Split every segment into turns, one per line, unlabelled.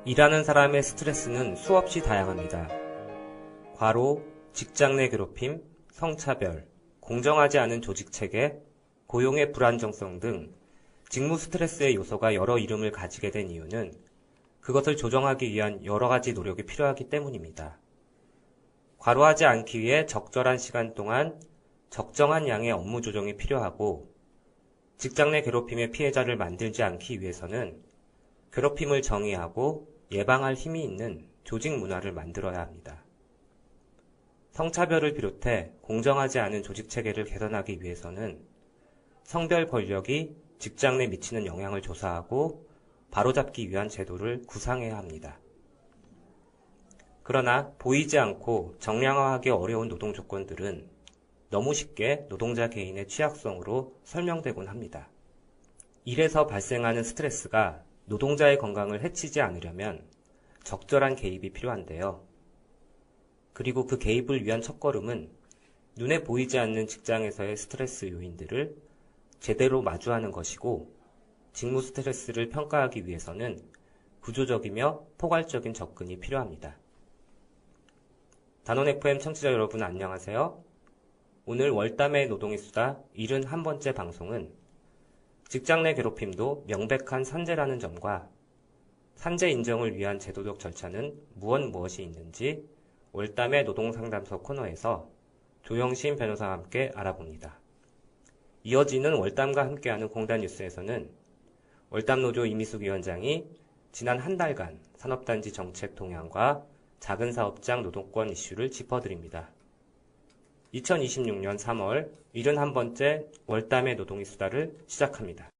일하는 사람의 스트레스는 수없이 다양합니다. 과로, 직장 내 괴롭힘, 성차별, 공정하지 않은 조직체계, 고용의 불안정성 등 직무 스트레스의 요소가 여러 이름을 가지게 된 이유는 그것을 조정하기 위한 여러 가지 노력이 필요하기 때문입니다. 과로하지 않기 위해 적절한 시간 동안 적정한 양의 업무 조정이 필요하고, 직장 내 괴롭힘의 피해자를 만들지 않기 위해서는 괴롭힘을 정의하고 예방할 힘이 있는 조직 문화를 만들어야 합니다. 성차별을 비롯해 공정하지 않은 조직 체계를 개선하기 위해서는 성별 권력이 직장 내 미치는 영향을 조사하고 바로잡기 위한 제도를 구상해야 합니다. 그러나 보이지 않고 정량화하기 어려운 노동 조건들은 너무 쉽게 노동자 개인의 취약성으로 설명되곤 합니다. 일에서 발생하는 스트레스가 노동자의 건강을 해치지 않으려면 적절한 개입이 필요한데요. 그리고 그 개입을 위한 첫걸음은 눈에 보이지 않는 직장에서의 스트레스 요인들을 제대로 마주하는 것이고, 직무 스트레스를 평가하기 위해서는 구조적이며 포괄적인 접근이 필요합니다. 단원 FM 청취자 여러분 안녕하세요. 오늘 월담의 노동의 수다 71번째 방송은 직장 내 괴롭힘도 명백한 산재라는 점과 산재 인정을 위한 제도적 절차는 무엇이 있는지 월담의 노동상담소 코너에서 조영신 변호사와 함께 알아봅니다. 이어지는 월담과 함께하는 공단 뉴스에서는 월담노조 이미숙 위원장이 지난 한 달간 산업단지 정책 동향과 작은 사업장 노동권 이슈를 짚어드립니다. 2026년 3월 71번째 월담의 노동의 수다를 시작합니다.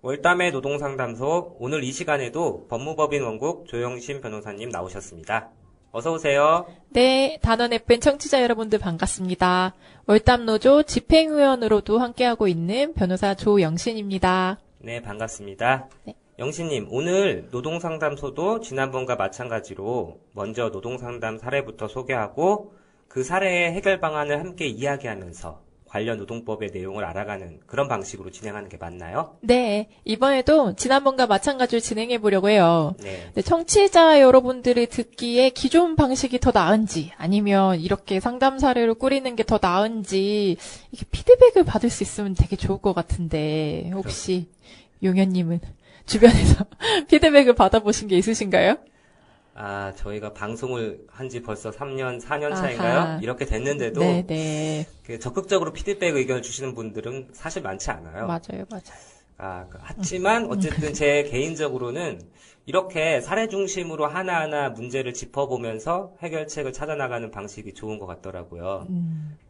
월담의 노동상담소, 오늘 이 시간에도 법무법인 원국 조영신 변호사님 나오셨습니다. 어서 오세요.
네, 단원 FM 청취자 여러분들 반갑습니다. 월담노조 집행위원으로도 함께하고 있는 변호사 조영신입니다.
네, 반갑습니다.
네.
영신님, 오늘 노동상담소도 지난번과 마찬가지로 먼저 노동상담 사례부터 소개하고 그 사례의 해결 방안을 함께 이야기하면서 관련 노동법의 내용을 알아가는 그런 방식으로 진행하는 게 맞나요?
네, 이번에도 지난번과 마찬가지로 진행해 보려고 해요.
네.
청취자 여러분들이 듣기에 기존 방식이 더 나은지 아니면 이렇게 상담 사례로 꾸리는 게 더 나은지 이렇게 피드백을 받을 수 있으면 되게 좋을 것 같은데 혹시 용현님은 주변에서 피드백을 받아보신 게 있으신가요?
저희가 방송을 한 지 벌써 3년, 4년 차인가요?
아하.
이렇게 됐는데도
네네.
적극적으로 피드백 의견을 주시는 분들은 사실 많지 않아요.
맞아요.
하지만 어쨌든 제 개인적으로는 이렇게 사례 중심으로 하나하나 문제를 짚어보면서 해결책을 찾아나가는 방식이 좋은 것 같더라고요.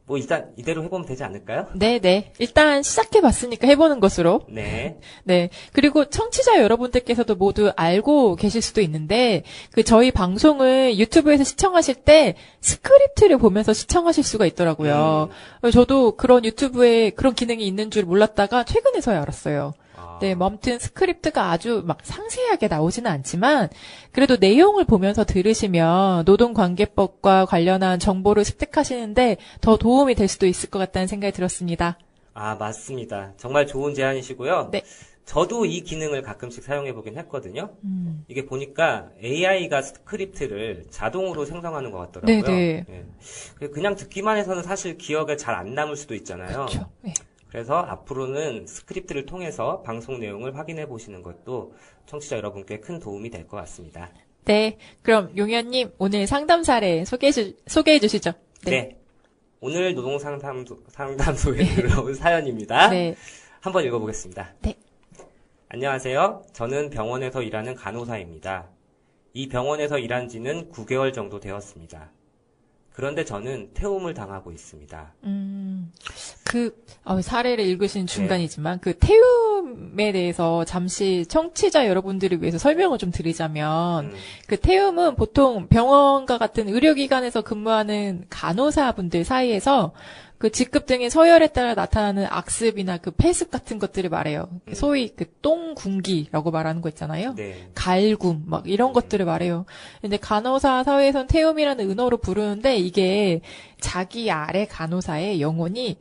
뭐 일단 이대로 해보면 되지 않을까요?
네네. 일단 시작해봤으니까 해보는 것으로.
네.
네. 그리고 청취자 여러분들께서도 모두 알고 계실 수도 있는데, 저희 방송을 유튜브에서 시청하실 때 스크립트를 보면서 시청하실 수가 있더라고요. 저도 그런 유튜브에 그런 기능이 있는 줄 몰랐다가 최근에서야 알았어요. 네, 아무튼 스크립트가 아주 막 상세하게 나오지는 않지만 그래도 내용을 보면서 들으시면 노동관계법과 관련한 정보를 습득하시는데 더 도움이 될 수도 있을 것 같다는 생각이 들었습니다.
맞습니다. 정말 좋은 제안이시고요.
네.
저도 이 기능을 가끔씩 사용해 보긴 했거든요. 이게 보니까 AI가 스크립트를 자동으로 생성하는 것 같더라고요.
네네.
네. 그냥 듣기만 해서는 사실 기억에 잘 안 남을 수도 있잖아요.
그렇죠. 네.
그래서 앞으로는 스크립트를 통해서 방송 내용을 확인해 보시는 것도 청취자 여러분께 큰 도움이 될 것 같습니다.
네, 그럼 용현님 오늘 상담 사례 소개해 주시죠.
네. 오늘 노동상담소에 들어온 사연입니다.
네.
한번 읽어보겠습니다.
네.
안녕하세요. 저는 병원에서 일하는 간호사입니다. 이 병원에서 일한 지는 9개월 정도 되었습니다. 그런데 저는 태움을 당하고 있습니다.
사례를 읽으신 중간이지만, 태움에 대해서 잠시 청취자 여러분들을 위해서 설명을 좀 드리자면, 태움은 보통 병원과 같은 의료기관에서 근무하는 간호사분들 사이에서 직급 등의 서열에 따라 나타나는 악습이나 폐습 같은 것들을 말해요. 소위 똥군기라고 말하는 거 있잖아요.
네.
갈굼, 이런 것들을 말해요. 근데 간호사 사회에선 태움이라는 은어로 부르는데 이게 자기 아래 간호사의 영혼이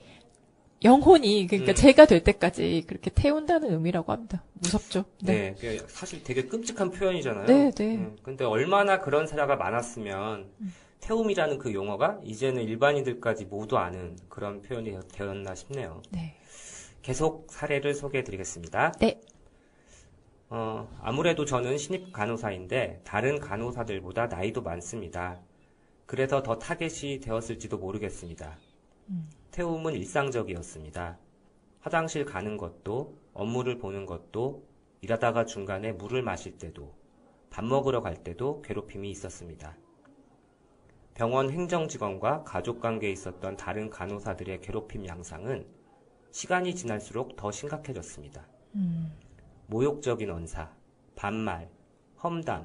그러니까 제가 될 때까지 그렇게 태운다는 의미라고 합니다. 무섭죠?
네. 사실 되게 끔찍한 표현이잖아요.
네.
근데 얼마나 그런 사례가 많았으면 태움이라는 그 용어가 이제는 일반인들까지 모두 아는 그런 표현이 되었나 싶네요.
네.
계속 사례를 소개해 드리겠습니다.
네.
아무래도 저는 신입 간호사인데 다른 간호사들보다 나이도 많습니다. 그래서 더 타겟이 되었을지도 모르겠습니다. 태움은 일상적이었습니다. 화장실 가는 것도, 업무를 보는 것도, 일하다가 중간에 물을 마실 때도, 밥 먹으러 갈 때도 괴롭힘이 있었습니다. 병원 행정직원과 가족관계에 있었던 다른 간호사들의 괴롭힘 양상은 시간이 지날수록 더 심각해졌습니다. 모욕적인 언사, 반말, 험담,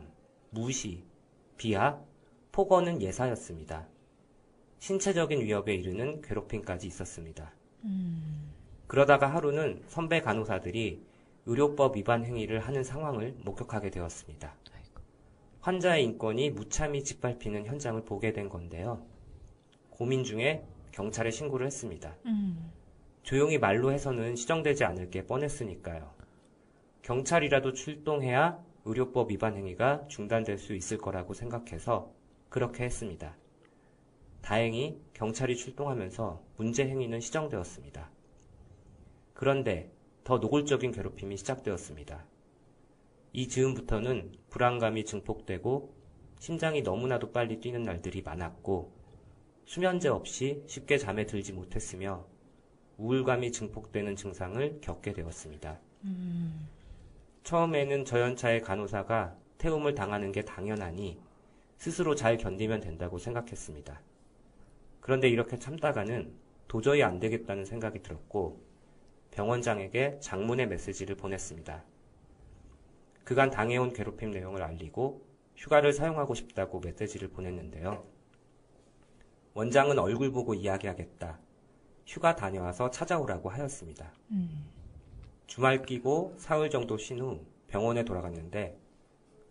무시, 비하, 폭언은 예사였습니다. 신체적인 위협에 이르는 괴롭힘까지 있었습니다. 그러다가 하루는 선배 간호사들이 의료법 위반 행위를 하는 상황을 목격하게 되었습니다. 환자의 인권이 무참히 짓밟히는 현장을 보게 된 건데요. 고민 중에 경찰에 신고를 했습니다. 조용히 말로 해서는 시정되지 않을 게 뻔했으니까요. 경찰이라도 출동해야 의료법 위반 행위가 중단될 수 있을 거라고 생각해서 그렇게 했습니다. 다행히 경찰이 출동하면서 문제 행위는 시정되었습니다. 그런데 더 노골적인 괴롭힘이 시작되었습니다. 이 즈음부터는 불안감이 증폭되고 심장이 너무나도 빨리 뛰는 날들이 많았고 수면제 없이 쉽게 잠에 들지 못했으며 우울감이 증폭되는 증상을 겪게 되었습니다. 처음에는 저연차의 간호사가 태움을 당하는 게 당연하니 스스로 잘 견디면 된다고 생각했습니다. 그런데 이렇게 참다가는 도저히 안 되겠다는 생각이 들었고 병원장에게 장문의 메시지를 보냈습니다. 그간 당해온 괴롭힘 내용을 알리고 휴가를 사용하고 싶다고 메시지를 보냈는데요. 원장은 얼굴 보고 이야기하겠다. 휴가 다녀와서 찾아오라고 하였습니다. 주말 끼고 사흘 정도 쉰 후 병원에 돌아갔는데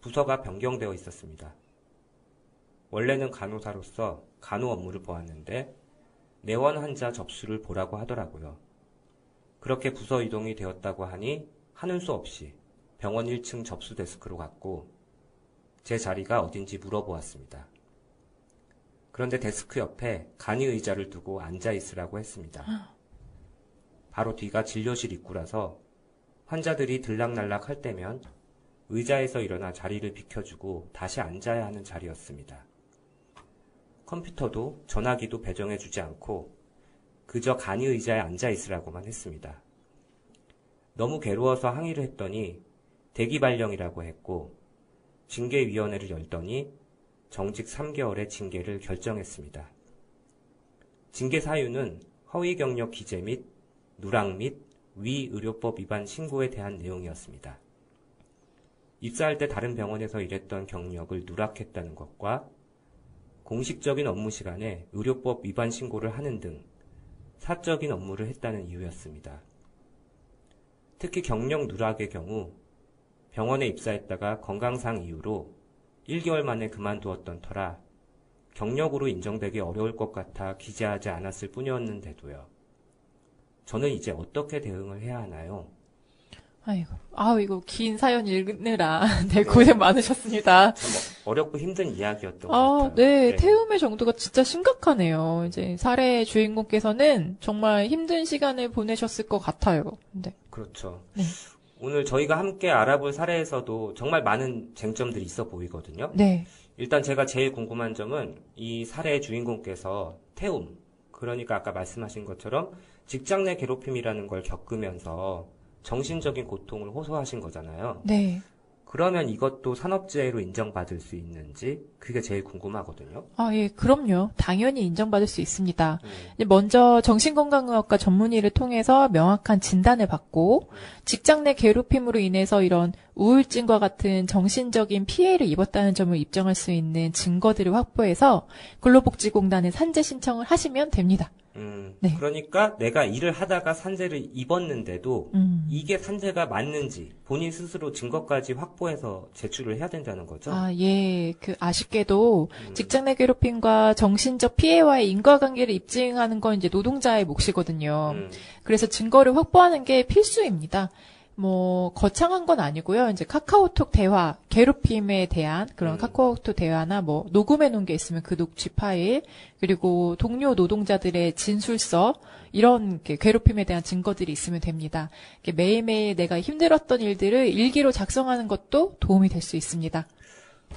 부서가 변경되어 있었습니다. 원래는 간호사로서 간호 업무를 보았는데 내원 환자 접수를 보라고 하더라고요. 그렇게 부서 이동이 되었다고 하니 하는 수 없이 병원 1층 접수 데스크로 갔고 제 자리가 어딘지 물어보았습니다. 그런데 데스크 옆에 간이 의자를 두고 앉아 있으라고 했습니다. 바로 뒤가 진료실 입구라서 환자들이 들락날락 할 때면 의자에서 일어나 자리를 비켜주고 다시 앉아야 하는 자리였습니다. 컴퓨터도 전화기도 배정해주지 않고 그저 간이 의자에 앉아 있으라고만 했습니다. 너무 괴로워서 항의를 했더니 대기 발령이라고 했고 징계위원회를 열더니 정직 3개월의 징계를 결정했습니다. 징계 사유는 허위 경력 기재 및 누락 및 위의료법 위반 신고에 대한 내용이었습니다. 입사할 때 다른 병원에서 일했던 경력을 누락했다는 것과 공식적인 업무 시간에 의료법 위반 신고를 하는 등 사적인 업무를 했다는 이유였습니다. 특히 경력 누락의 경우 병원에 입사했다가 건강상 이유로 1개월 만에 그만두었던 터라 경력으로 인정되기 어려울 것 같아 기재하지 않았을 뿐이었는데도요. 저는 이제 어떻게 대응을 해야 하나요?
이거 긴 사연 읽느라 네, 고생 많으셨습니다.
참 어렵고 힘든 이야기였던 것 같아요.
네, 태움의 정도가 진짜 심각하네요. 이제 사례 주인공께서는 정말 힘든 시간을 보내셨을 것 같아요. 네.
그렇죠.
네.
오늘 저희가 함께 알아볼 사례에서도 정말 많은 쟁점들이 있어 보이거든요.
네.
일단 제가 제일 궁금한 점은 이 사례의 주인공께서 태움, 그러니까 아까 말씀하신 것처럼 직장 내 괴롭힘이라는 걸 겪으면서 정신적인 고통을 호소하신 거잖아요.
네.
그러면 이것도 산업재해로 인정받을 수 있는지 그게 제일 궁금하거든요.
예, 그럼요. 당연히 인정받을 수 있습니다. 먼저 정신건강의학과 전문의를 통해서 명확한 진단을 받고 직장 내 괴롭힘으로 인해서 이런 우울증과 같은 정신적인 피해를 입었다는 점을 입증할 수 있는 증거들을 확보해서 근로복지공단에 산재 신청을 하시면 됩니다. 네.
그러니까 내가 일을 하다가 산재를 입었는데도 이게 산재가 맞는지 본인 스스로 증거까지 확보해서 제출을 해야 된다는 거죠?
예. 아쉽게도 직장 내 괴롭힘과 정신적 피해와의 인과관계를 입증하는 건 이제 노동자의 몫이거든요. 그래서 증거를 확보하는 게 필수입니다. 거창한 건 아니고요. 이제 카카오톡 대화, 괴롭힘에 대한 그런 카카오톡 대화나 녹음해 놓은 게 있으면 그 녹취 파일, 그리고 동료 노동자들의 진술서, 이런 괴롭힘에 대한 증거들이 있으면 됩니다. 매일매일 내가 힘들었던 일들을 일기로 작성하는 것도 도움이 될 수 있습니다.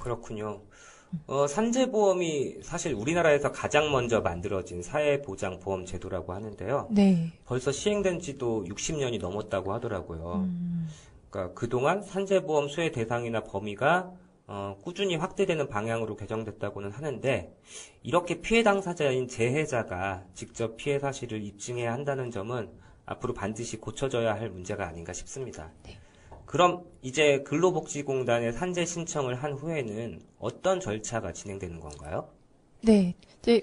그렇군요. 산재보험이 사실 우리나라에서 가장 먼저 만들어진 사회보장보험 제도라고 하는데요.
네.
벌써 시행된 지도 60년이 넘었다고 하더라고요. 그러니까 그동안 산재보험 수혜 대상이나 범위가 꾸준히 확대되는 방향으로 개정됐다고는 하는데 이렇게 피해 당사자인 재해자가 직접 피해 사실을 입증해야 한다는 점은 앞으로 반드시 고쳐져야 할 문제가 아닌가 싶습니다. 네. 그럼 이제 근로복지공단에 산재 신청을 한 후에는 어떤 절차가 진행되는 건가요?
네. 이제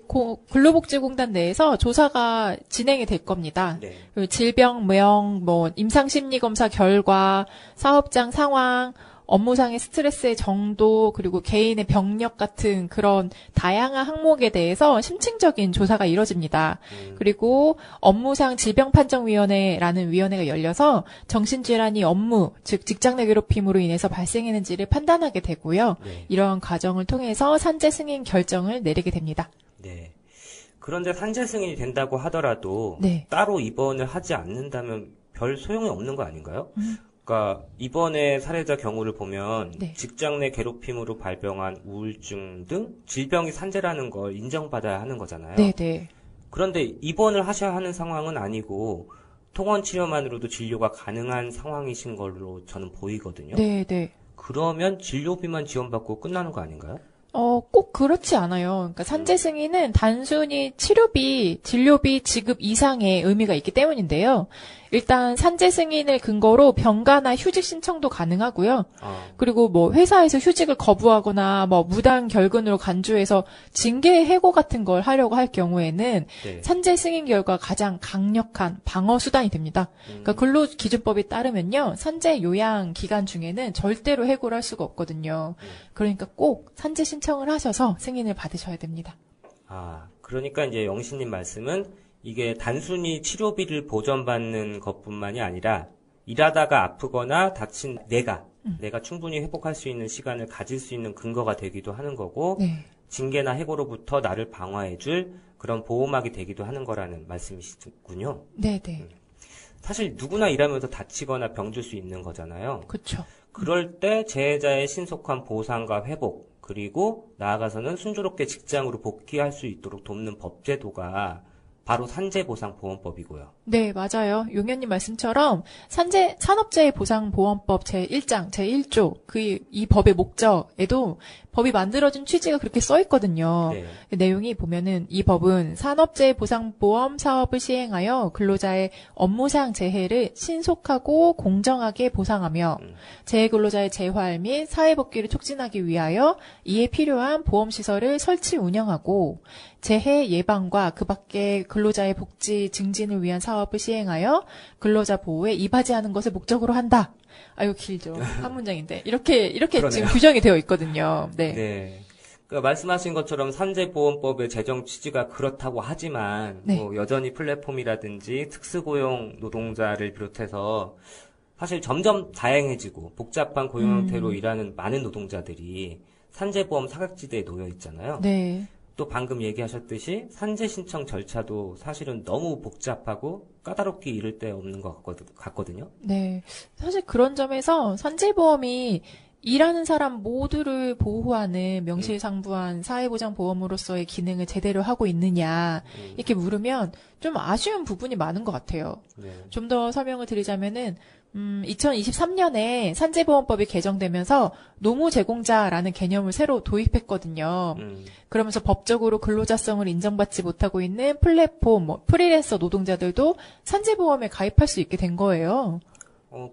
근로복지공단 내에서 조사가 진행이 될 겁니다.
네.
질병명, 임상심리검사 결과, 사업장 상황, 업무상의 스트레스의 정도, 그리고 개인의 병력 같은 그런 다양한 항목에 대해서 심층적인 조사가 이뤄집니다. 그리고 업무상 질병판정위원회라는 위원회가 열려서 정신질환이 업무, 즉 직장 내 괴롭힘으로 인해서 발생했는지를 판단하게 되고요.
네.
이러한 과정을 통해서 산재 승인 결정을 내리게 됩니다.
네. 그런데 산재 승인이 된다고 하더라도
네.
따로 입원을 하지 않는다면 별 소용이 없는 거 아닌가요? 그러니까 이번에 사례자 경우를 보면
네.
직장 내 괴롭힘으로 발병한 우울증 등 질병이 산재라는 걸 인정받아야 하는 거잖아요.
네네.
그런데 입원을 하셔야 하는 상황은 아니고 통원 치료만으로도 진료가 가능한 상황이신 걸로 저는 보이거든요.
네네.
그러면 진료비만 지원받고 끝나는 거 아닌가요?
꼭 그렇지 않아요. 그러니까 산재 승인은 단순히 치료비, 진료비 지급 이상의 의미가 있기 때문인데요. 일단 산재 승인을 근거로 병가나 휴직 신청도 가능하고요.
어,
그리고 뭐 회사에서 휴직을 거부하거나 뭐 무단 결근으로 간주해서 징계 해고 같은 걸 하려고 할 경우에는
네.
산재 승인 결과 가장 강력한 방어 수단이 됩니다. 그러니까 근로기준법에 따르면요. 산재 요양 기간 중에는 절대로 해고를 할 수가 없거든요. 그러니까 꼭 산재 신청을 하셔서 승인을 받으셔야 됩니다.
아, 그러니까 이제 영신님 말씀은 이게 단순히 치료비를 보전받는 것뿐만이 아니라 일하다가 아프거나 다친 내가 충분히 회복할 수 있는 시간을 가질 수 있는 근거가 되기도 하는 거고
네.
징계나 해고로부터 나를 방어해줄 그런 보호막이 되기도 하는 거라는 말씀이시군요.
네네.
사실 누구나 일하면서 다치거나 병들 수 있는 거잖아요.
그렇죠.
그럴 때 재해자의 신속한 보상과 회복, 그리고 나아가서는 순조롭게 직장으로 복귀할 수 있도록 돕는 법제도가 바로 산재보상보험법이고요.
네, 맞아요. 용현님 말씀처럼 산업재해보상보험법 제1장, 제1조, 이 법의 목적에도 법이 만들어진 취지가 그렇게 써 있거든요.
네.
내용이 보면은 이 법은 산업재해보상보험 사업을 시행하여 근로자의 업무상 재해를 신속하고 공정하게 보상하며 재해근로자의 재활 및 사회복귀를 촉진하기 위하여 이에 필요한 보험시설을 설치 운영하고 재해 예방과 그 밖의 근로자의 복지 증진을 위한 사업을 시행하여 근로자 보호에 이바지하는 것을 목적으로 한다. 아유, 길죠. 한 문장인데. 이렇게
그러네요.
지금 규정이 되어 있거든요. 네.
네. 그러니까 말씀하신 것처럼 산재보험법의 제정 취지가 그렇다고 하지만
네.
뭐 여전히 플랫폼이라든지 특수고용 노동자를 비롯해서 사실 점점 다양해지고 복잡한 고용 형태로 일하는 많은 노동자들이 산재보험 사각지대에 놓여 있잖아요.
네.
또 방금 얘기하셨듯이 산재 신청 절차도 사실은 너무 복잡하고 까다롭게 이를 데 없는 것 같거든요.
네. 사실 그런 점에서 산재보험이 일하는 사람 모두를 보호하는 명실상부한 사회보장보험으로서의 기능을 제대로 하고 있느냐 이렇게 물으면 좀 아쉬운 부분이 많은 것 같아요.
네.
좀 더 설명을 드리자면은 2023년에 산재보험법이 개정되면서 노무제공자라는 개념을 새로 도입했거든요. 그러면서 법적으로 근로자성을 인정받지 못하고 있는 플랫폼, 프리랜서 노동자들도 산재보험에 가입할 수 있게 된 거예요.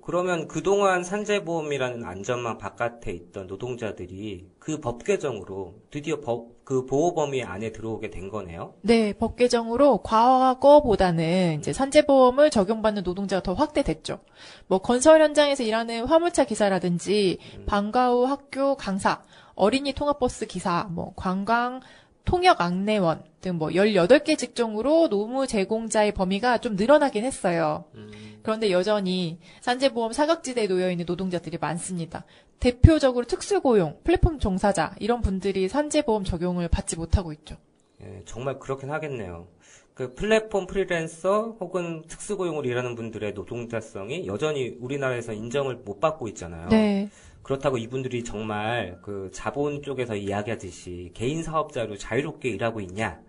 그러면 그동안 산재보험이라는 안전망 바깥에 있던 노동자들이 그 법 개정으로 드디어 그 보호 범위 안에 들어오게 된 거네요?
네, 법 개정으로 과거보다는 이제 산재보험을 적용받는 노동자가 더 확대됐죠. 뭐 건설 현장에서 일하는 화물차 기사라든지 방과 후 학교 강사, 어린이 통학버스 기사, 뭐 관광 통역 안내원 등 뭐 18개 직종으로 노무 제공자의 범위가 좀 늘어나긴 했어요. 그런데 여전히 산재보험 사각지대에 놓여 있는 노동자들이 많습니다. 대표적으로 특수고용, 플랫폼 종사자 이런 분들이 산재보험 적용을 받지 못하고 있죠.
예, 정말 그렇긴 하겠네요. 그 플랫폼 프리랜서 혹은 특수고용으로 일하는 분들의 노동자성이 여전히 우리나라에서 인정을 못 받고 있잖아요.
네.
그렇다고 이분들이 정말 그 자본 쪽에서 이야기하듯이 개인 사업자로 자유롭게 일하고 있냐?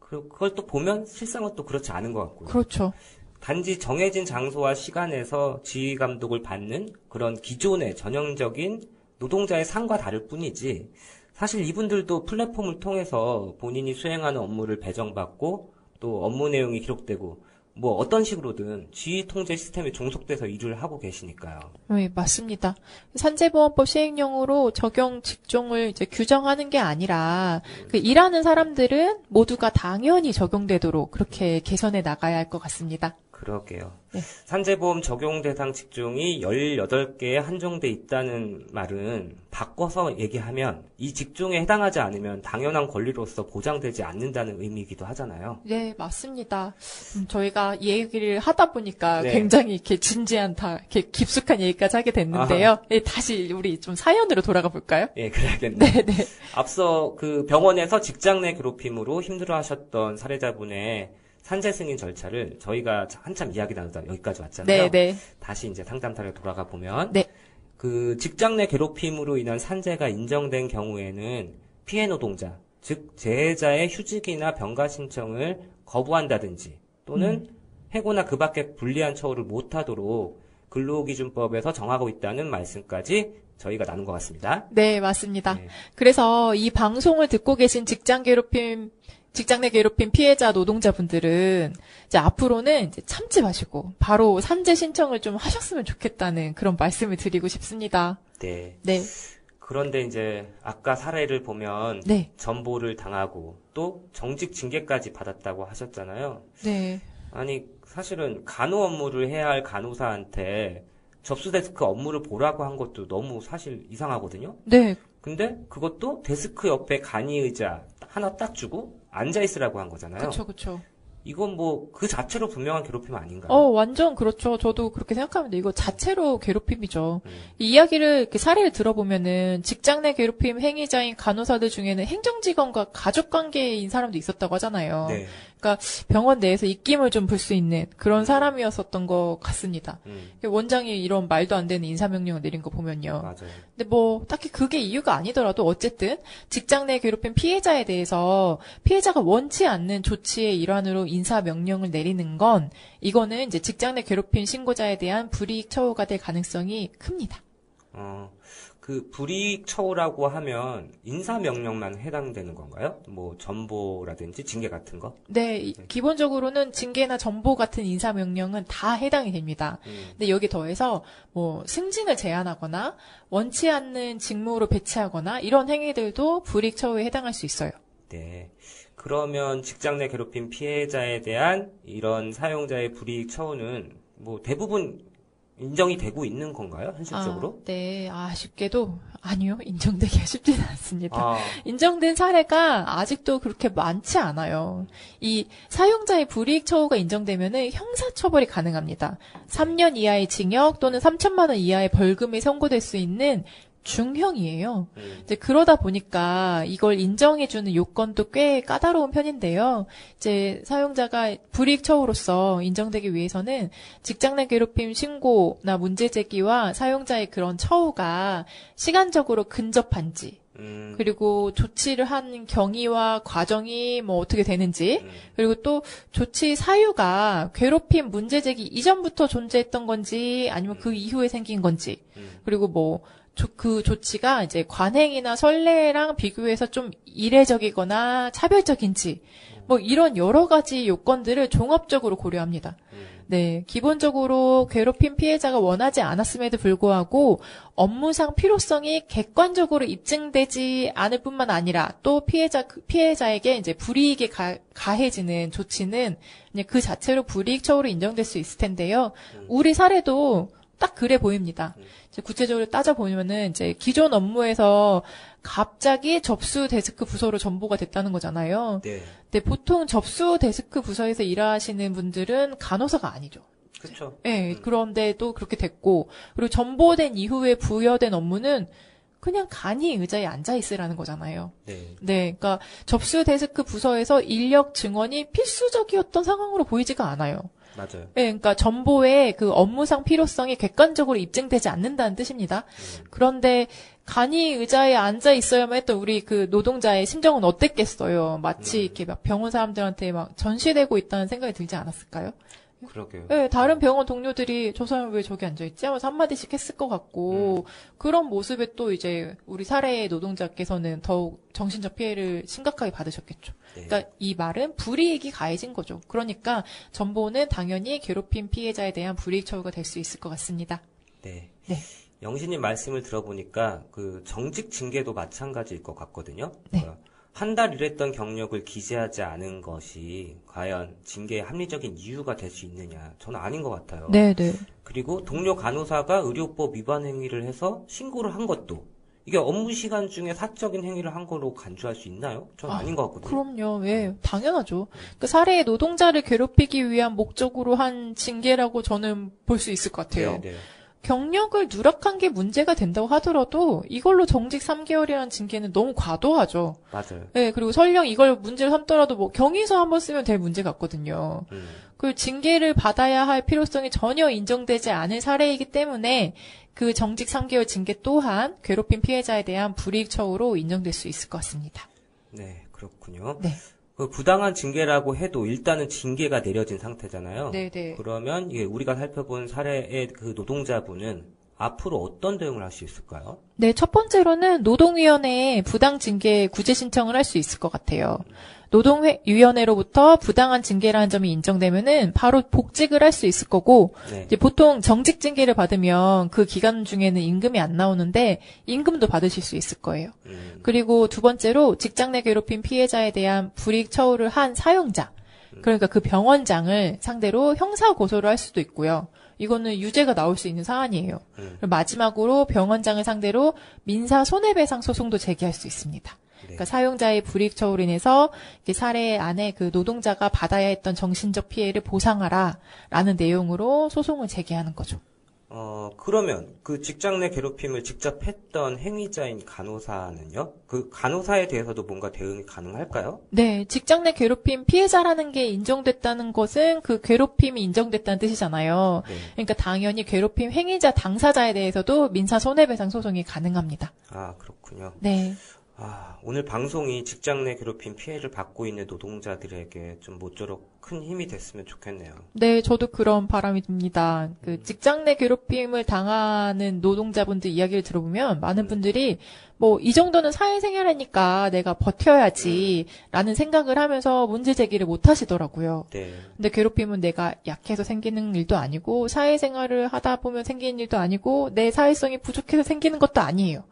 그걸 또 보면 실상은 또 그렇지 않은 것 같고요.
그렇죠.
단지 정해진 장소와 시간에서 지휘 감독을 받는 그런 기존의 전형적인 노동자의 상과 다를 뿐이지 사실 이분들도 플랫폼을 통해서 본인이 수행하는 업무를 배정받고 또 업무 내용이 기록되고 뭐 어떤 식으로든 지휘 통제 시스템에 종속돼서 일을 하고 계시니까요.
네, 맞습니다. 산재보험법 시행령으로 적용 직종을 이제 규정하는 게 아니라 그 일하는 사람들은 모두가 당연히 적용되도록 그렇게 개선해 나가야 할 것 같습니다.
그러게요.
네.
산재보험 적용 대상 직종이 18개에 한정돼 있다는 말은 바꿔서 얘기하면 이 직종에 해당하지 않으면 당연한 권리로서 보장되지 않는다는 의미이기도 하잖아요.
네, 맞습니다. 저희가 이 얘기를 하다 보니까
네.
굉장히 이렇게 진지한 이렇게 깊숙한 얘기까지 하게 됐는데요. 네, 다시 우리 좀 사연으로 돌아가 볼까요?
예, 그래야겠네요.
네, 네.
앞서 그 병원에서 직장 내 괴롭힘으로 힘들어하셨던 사례자분의 산재 승인 절차를 저희가 한참 이야기 나누다 여기까지 왔잖아요.
네, 네.
다시 이제 상담타를 돌아가 보면
네.
그 직장 내 괴롭힘으로 인한 산재가 인정된 경우에는 피해 노동자, 즉 재해자의 휴직이나 병가 신청을 거부한다든지 또는 해고나 그 밖에 불리한 처우를 못하도록 근로기준법에서 정하고 있다는 말씀까지 저희가 나눈 것 같습니다.
네, 맞습니다.
네.
그래서 이 방송을 듣고 계신 직장 괴롭힘 직장 내 괴롭힘 피해자 노동자분들은 이제 앞으로는 이제 참지 마시고 바로 산재 신청을 좀 하셨으면 좋겠다는 그런 말씀을 드리고 싶습니다.
네.
네.
그런데 이제 아까 사례를 보면
네.
전보를 당하고 또 정직 징계까지 받았다고 하셨잖아요.
네.
아니, 사실은 간호 업무를 해야 할 간호사한테 접수 데스크 업무를 보라고 한 것도 너무 사실 이상하거든요.
네.
근데 그것도 데스크 옆에 간이 의자 하나 딱 주고 앉아 있으라고 한 거잖아요.
그렇죠. 그렇죠.
이건 뭐 그 자체로 분명한 괴롭힘 아닌가요?
완전 그렇죠. 저도 그렇게 생각합니다. 이거 자체로 괴롭힘이죠.
음.
이 이야기를, 그 사례를 들어보면은 직장 내 괴롭힘 행위자인 간호사들 중에는 행정직원과 가족관계인 사람도 있었다고 하잖아요.
네.
그러니까 병원 내에서 입김을 좀 불 수 있는 그런 사람이었었던 것 같습니다. 원장이 이런 말도 안 되는 인사명령을 내린 거 보면요.
맞아요.
근데 뭐 딱히 그게 이유가 아니더라도 어쨌든 직장 내 괴롭힘 피해자에 대해서 피해자가 원치 않는 조치의 일환으로 인사명령을 내리는 건 이거는 이제 직장 내 괴롭힘 신고자에 대한 불이익 처우가 될 가능성이 큽니다.
그 불이익 처우라고 하면 인사명령만 해당되는 건가요? 뭐 전보라든지 징계 같은 거?
네, 기본적으로는 징계나 전보 같은 인사명령은 다 해당이 됩니다. 근데 여기 더해서 뭐 승진을 제한하거나 원치 않는 직무로 배치하거나 이런 행위들도 불이익 처우에 해당할 수 있어요.
네. 그러면 직장 내 괴롭힘 피해자에 대한 이런 사용자의 불이익 처우는 뭐 대부분 인정이 되고 있는 건가요? 현실적으로?
네, 아쉽게도 아니요. 인정되기가 쉽지는 않습니다.
아,
인정된 사례가 아직도 그렇게 많지 않아요. 이 사용자의 불이익 처우가 인정되면은 형사처벌이 가능합니다. 3년 이하의 징역 또는 3천만 원 이하의 벌금이 선고될 수 있는 중형이에요. 이제 그러다 보니까 이걸 인정해주는 요건도 꽤 까다로운 편인데요. 이제 사용자가 불이익 처우로서 인정되기 위해서는 직장 내 괴롭힘 신고나 문제 제기와 사용자의 그런 처우가 시간적으로 근접한지, 그리고 조치를 한 경위와 과정이 뭐 어떻게 되는지, 그리고 또 조치 사유가 괴롭힘 문제 제기 이전부터 존재했던 건지 아니면 그 이후에 생긴 건지, 그리고 뭐 그 조치가 이제 관행이나 선례랑 비교해서 좀 이례적이거나 차별적인지, 뭐 이런 여러 가지 요건들을 종합적으로 고려합니다. 네, 기본적으로 괴롭힘 피해자가 원하지 않았음에도 불구하고 업무상 필요성이 객관적으로 입증되지 않을 뿐만 아니라 또 피해자에게 이제 불이익이 가해지는 조치는 그냥 그 자체로 불이익 처우로 인정될 수 있을 텐데요. 우리 사례도 딱 그래 보입니다. 이제 구체적으로 따져보면은 이제 기존 업무에서 갑자기 접수 데스크 부서로 전보가 됐다는 거잖아요.
네.
근데 보통 접수 데스크 부서에서 일하시는 분들은 간호사가 아니죠.
그렇죠.
네, 그런데도 그렇게 됐고, 그리고 전보된 이후에 부여된 업무는 그냥 간이 의자에 앉아 있으라는 거잖아요.
네.
네, 그러니까 접수 데스크 부서에서 인력 증원이 필수적이었던 상황으로 보이지가 않아요.
맞아요.
네, 그러니까 전보의 그 업무상 필요성이 객관적으로 입증되지 않는다는 뜻입니다. 그런데 간이 의자에 앉아 있어야만 했던 우리 그 노동자의 심정은 어땠겠어요? 마치 이렇게 막 병원 사람들한테 막 전시되고 있다는 생각이 들지 않았을까요?
그러게요.
네, 다른 병원 동료들이 저 사람 왜 저기 앉아있지? 하면서 한마디씩 했을 것 같고, 그런 모습에 또 이제 우리 사례의 노동자께서는 더욱 정신적 피해를 심각하게 받으셨겠죠.
네.
그러니까 이 말은 불이익이 가해진 거죠. 그러니까 전보는 당연히 괴롭힘 피해자에 대한 불이익 처우가 될 수 있을 것 같습니다.
네.
네.
영신님 말씀을 들어보니까 그 정직 징계도 마찬가지일 것 같거든요.
네.
그러니까 한 달 일했던 경력을 기재하지 않은 것이 과연 징계의 합리적인 이유가 될 수 있느냐? 저는 아닌 것 같아요.
네, 네.
그리고 동료 간호사가 의료법 위반 행위를 해서 신고를 한 것도 이게 업무 시간 중에 사적인 행위를 한 걸로 간주할 수 있나요? 저는 아닌 것 같거든요.
그럼요. 예, 당연하죠. 그 사례의 노동자를 괴롭히기 위한 목적으로 한 징계라고 저는 볼 수 있을 것 같아요.
네, 네.
경력을 누락한 게 문제가 된다고 하더라도 이걸로 정직 3개월이라는 징계는 너무 과도하죠.
맞아요.
네, 그리고 설령 이걸 문제로 삼더라도 뭐 경위서 한번 쓰면 될 문제 같거든요. 그 징계를 받아야 할 필요성이 전혀 인정되지 않은 사례이기 때문에 그 정직 3개월 징계 또한 괴롭힘 피해자에 대한 불이익 처우로 인정될 수 있을 것 같습니다.
네, 그렇군요.
네.
그 부당한 징계라고 해도 일단은 징계가 내려진 상태잖아요.
네네.
그러면 이게 우리가 살펴본 사례의 그 노동자분은 앞으로 어떤 대응을 할 수 있을까요?
네, 첫 번째로는 노동위원회에 부당 징계 구제 신청을 할 수 있을 것 같아요. 노동위원회로부터 부당한 징계라는 점이 인정되면은 바로 복직을 할 수 있을 거고,
네.
이제 보통 정직 징계를 받으면 그 기간 중에는 임금이 안 나오는데 임금도 받으실 수 있을 거예요. 그리고 두 번째로 직장 내 괴롭힘 피해자에 대한 불이익 처우를 한 사용자, 그러니까 그 병원장을 상대로 형사 고소를 할 수도 있고요. 이거는 유죄가 나올 수 있는 사안이에요. 그리고 마지막으로 병원장을 상대로 민사 손해배상 소송도 제기할 수 있습니다. 그러니까 사용자의 불이익 처우로 인해서 사례 안에 그 노동자가 받아야 했던 정신적 피해를 보상하라라는 내용으로 소송을 제기하는 거죠.
그러면 그 직장 내 괴롭힘을 직접 했던 행위자인 간호사는요? 그 간호사에 대해서도 뭔가 대응이 가능할까요?
네, 직장 내 괴롭힘 피해자라는 게 인정됐다는 것은 그 괴롭힘이 인정됐다는 뜻이잖아요.
네.
그러니까 당연히 괴롭힘 행위자 당사자에 대해서도 민사 손해배상 소송이 가능합니다.
아, 그렇군요.
네.
오늘 방송이 직장 내 괴롭힘 피해를 받고 있는 노동자들에게 좀 모쪼록 큰 힘이 됐으면 좋겠네요.
네, 저도 그런 바람이 듭니다. 그 직장 내 괴롭힘을 당하는 노동자분들 이야기를 들어보면 많은 분들이 뭐 이 정도는 사회생활하니까 내가 버텨야지 라는 생각을 하면서 문제 제기를 못 하시더라고요.
네.
근데 괴롭힘은 내가 약해서 생기는 일도 아니고 사회생활을 하다 보면 생기는 일도 아니고 내 사회성이 부족해서 생기는 것도 아니에요.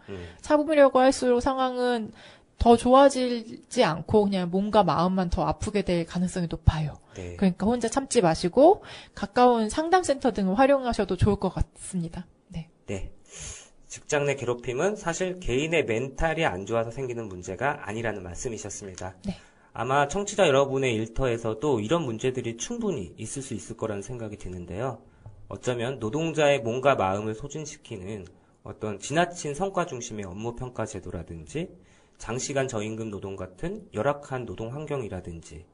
참으려고 할수록 상황은 더 좋아지지 않고 그냥 몸과 마음만 더 아프게 될 가능성이 높아요.
네.
그러니까 혼자 참지 마시고 가까운 상담센터 등을 활용하셔도 좋을 것 같습니다. 네.
네. 직장 내 괴롭힘은 사실 개인의 멘탈이 안 좋아서 생기는 문제가 아니라는 말씀이셨습니다.
네.
아마 청취자 여러분의 일터에서도 이런 문제들이 충분히 있을 수 있을 거라는 생각이 드는데요. 어쩌면 노동자의 몸과 마음을 소진시키는 어떤 지나친 성과 중심의 업무 평가 제도라든지 장시간 저임금 노동 같은 열악한 노동 환경이라든지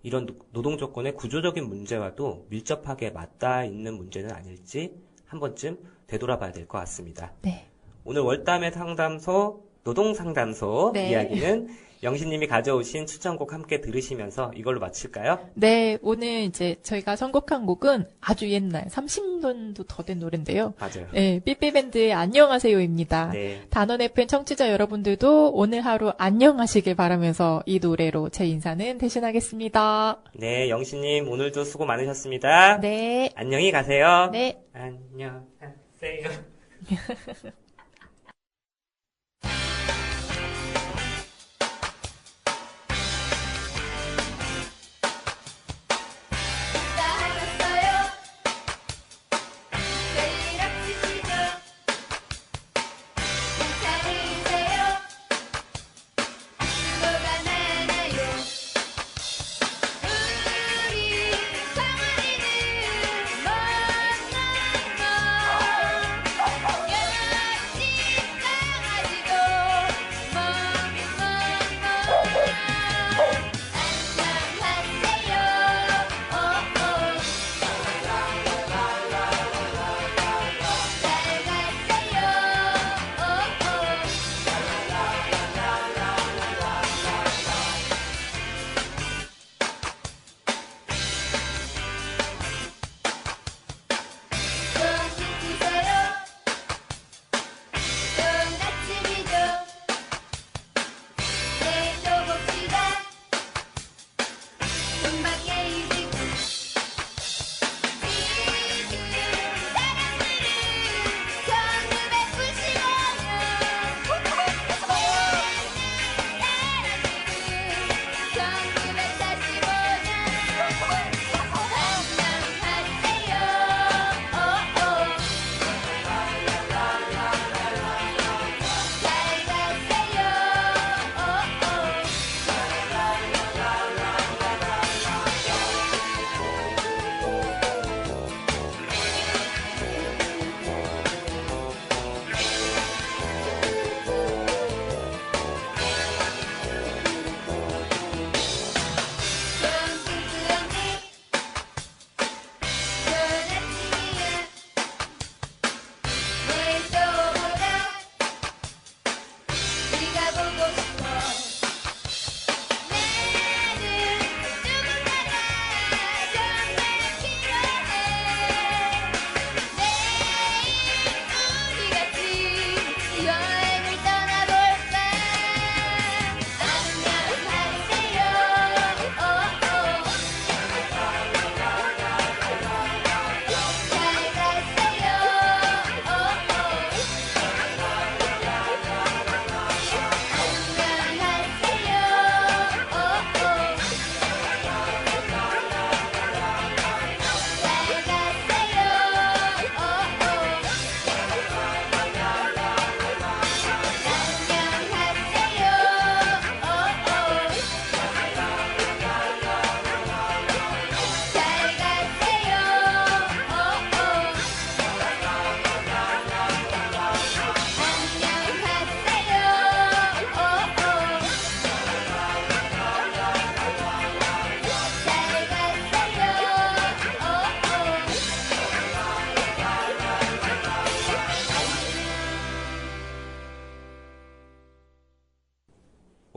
이런 노동 조건의 구조적인 문제와도 밀접하게 맞닿아 있는 문제는 아닐지 한 번쯤 되돌아봐야 될 것 같습니다.
네.
오늘 월담의 상담소, 노동상담소
네.
이야기는 영신님이 가져오신 추천곡 함께 들으시면서 이걸로 마칠까요?
네, 오늘 이제 저희가 선곡한 곡은 아주 옛날 30년도 더 된 노래인데요.
맞아요.
네, 삐삐밴드의 안녕하세요입니다.
네.
단원 FM 청취자 여러분들도 오늘 하루 안녕하시길 바라면서 이 노래로 제 인사는 대신하겠습니다.
네, 영신님 오늘도 수고 많으셨습니다.
네.
안녕히 가세요.
네.
안녕하세요.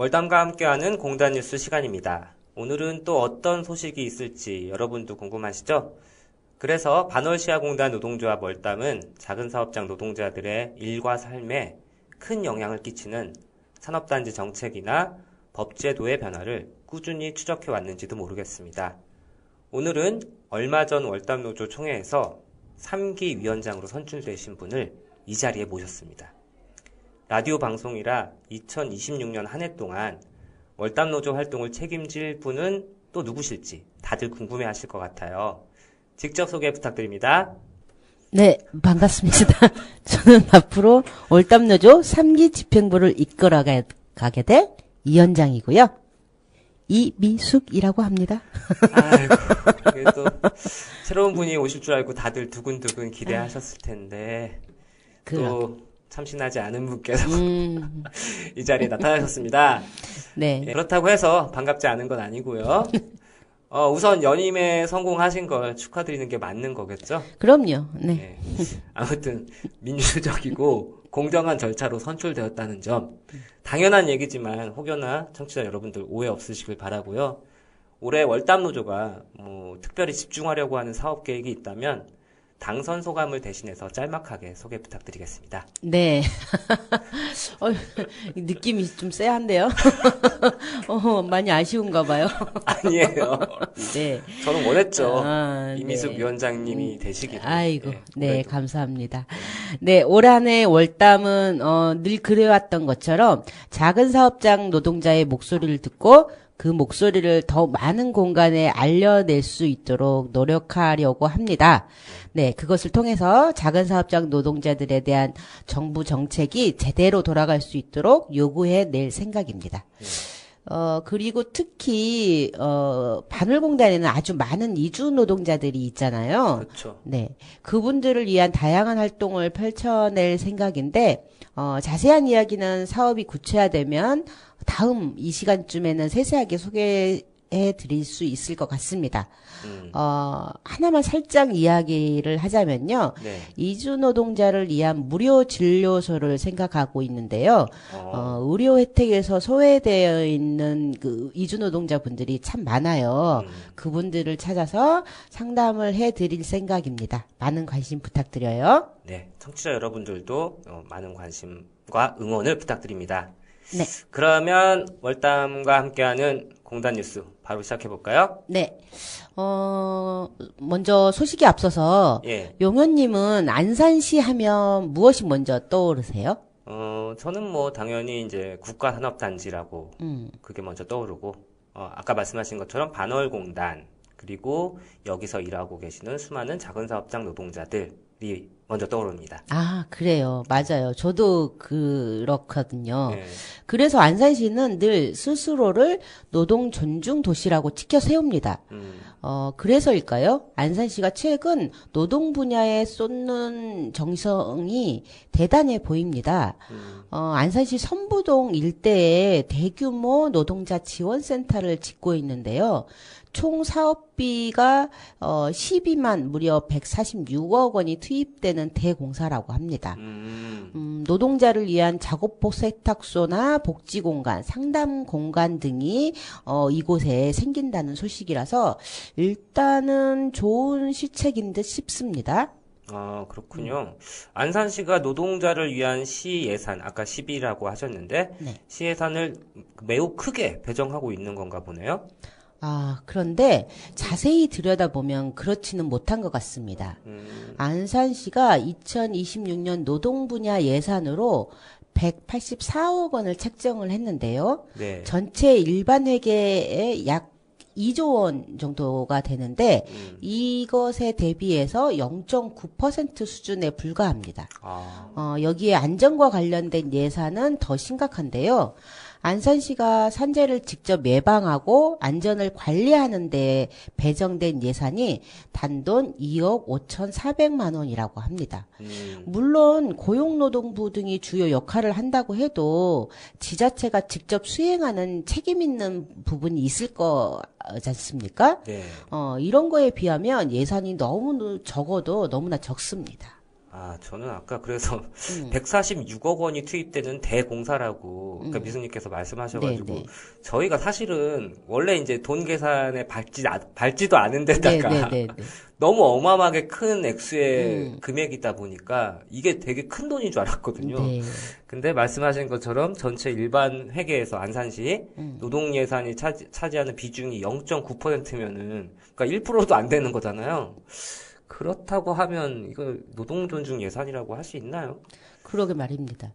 월담과 함께하는 공단 뉴스 시간입니다. 오늘은 또 어떤 소식이 있을지 여러분도 궁금하시죠? 그래서 반월시야공단 노동조합 월담은 작은 사업장 노동자들의 일과 삶에 큰 영향을 끼치는 산업단지 정책이나 법제도의 변화를 꾸준히 추적해 왔는지도 모르겠습니다. 오늘은 얼마 전 월담노조 총회에서 3기 위원장으로 선출되신 분을 이 자리에 모셨습니다. 라디오 방송이라 2026년 한 해 동안 월담노조 활동을 책임질 분은 또 누구실지 다들 궁금해하실 것 같아요. 직접 소개 부탁드립니다.
네, 반갑습니다. 저는 앞으로 월담노조 3기 집행부를 이끌어가게 될 위원장이고요. 이미숙이라고 합니다.
아이고, 이게 또 새로운 분이 오실 줄 알고 다들 두근두근 기대하셨을 텐데 또 참신하지 않은 분께서 이 자리에 나타나셨습니다.
네.
그렇다고 해서 반갑지 않은 건 아니고요. 우선 연임에 성공하신 걸 축하드리는 게 맞는 거겠죠?
그럼요. 네.
아무튼 민주적이고 공정한 절차로 선출되었다는 점 당연한 얘기지만 혹여나 청취자 여러분들 오해 없으시길 바라고요. 올해 월담노조가 특별히 집중하려고 하는 사업 계획이 있다면 당선 소감을 대신해서 짤막하게 소개 부탁드리겠습니다.
네. 느낌이 좀 쎄한데요? 많이 아쉬운가 봐요.
아니에요.
네.
저는 원했죠. 이미숙
네.
위원장님이 되시기를.
아이고, 네,
올해도.
감사합니다. 네, 올 한 해 월담은, 늘 그래왔던 것처럼 작은 사업장 노동자의 목소리를 듣고 그 목소리를 더 많은 공간에 알려낼 수 있도록 노력하려고 합니다. 네, 그것을 통해서 작은 사업장 노동자들에 대한 정부 정책이 제대로 돌아갈 수 있도록 요구해 낼 생각입니다. 그리고 특히, 반월공단에는 아주 많은 이주 노동자들이 있잖아요.
그렇죠.
네. 그분들을 위한 다양한 활동을 펼쳐낼 생각인데, 자세한 이야기는 사업이 구체화되면 다음 이 시간쯤에는 세세하게 소개해 드릴 수 있을 것 같습니다. 하나만 살짝 이야기를 하자면요.
네.
이주 노동자를 위한 무료 진료소를 생각하고 있는데요. 의료 혜택에서 소외되어 있는 그 이주 노동자분들이 참 많아요. 그분들을 찾아서 상담을 해 드릴 생각입니다. 많은 관심 부탁드려요.
네, 청취자 여러분들도 많은 관심과 응원을 부탁드립니다.
네.
그러면 월담과 함께하는 공단 뉴스 바로 시작해 볼까요?
네. 먼저 소식이 앞서서
예.
용현님은 안산시 하면 무엇이 먼저 떠오르세요?
저는 당연히 이제 국가산업단지라고 그게 먼저 떠오르고 아까 말씀하신 것처럼 반월공단 그리고 여기서 일하고 계시는 수많은 작은 사업장 노동자들이 먼저 떠오릅니다.
아, 그래요. 맞아요. 저도 그렇거든요.
예.
그래서 안산시는 늘 스스로를 노동 존중 도시라고 치켜 세웁니다. 그래서일까요? 안산시가 최근 노동 분야에 쏟는 정성이 대단해 보입니다. 안산시 선부동 일대에 대규모 노동자 지원센터를 짓고 있는데요. 총 사업비가 12만 무려 146억 원이 투입되는 대공사라고 합니다. 노동자를 위한 작업복 세탁소나 복지공간, 상담공간 등이 이곳에 생긴다는 소식이라서 일단은 좋은 시책인 듯 싶습니다.
아, 그렇군요. 안산시가 노동자를 위한 시 예산, 아까 10이라고 하셨는데,
네.
시 예산을 매우 크게 배정하고 있는 건가 보네요.
그런데 자세히 들여다보면 그렇지는 못한 것 같습니다. 안산시가 2026년 노동 분야 예산으로 184억 원을 책정을 했는데요.
네.
전체 일반 회계의 약 2조 원 정도가 되는데 이것에 대비해서 0.9% 수준에 불과합니다. 여기에 안전과 관련된 예산은 더 심각한데요. 안산시가 산재를 직접 예방하고 안전을 관리하는 데 배정된 예산이 단돈 2억 5,400만 원이라고 합니다. 물론 고용노동부 등이 주요 역할을 한다고 해도 지자체가 직접 수행하는 책임 있는 부분이 있을 거지 않습니까?
네.
이런 거에 비하면 예산이 적어도 너무나 적습니다.
아, 저는 아까 그래서 146억 원이 투입되는 대공사라고, 그러니까 미수님께서 말씀하셔가지고,
네, 네.
저희가 사실은 원래 이제 돈 계산에 밟지도 않은
네,
데다가
네, 네, 네.
너무 어마어마하게 큰 액수의 금액이다 보니까 이게 되게 큰 돈인 줄 알았거든요.
네.
근데 말씀하신 것처럼 전체 일반 회계에서 안산시 노동 예산이 차지하는 비중이 0.9%면은, 그러니까 1%도 안 되는 거잖아요. 그렇다고 하면 이거 노동 존중 예산이라고 할 수 있나요?
그러게 말입니다.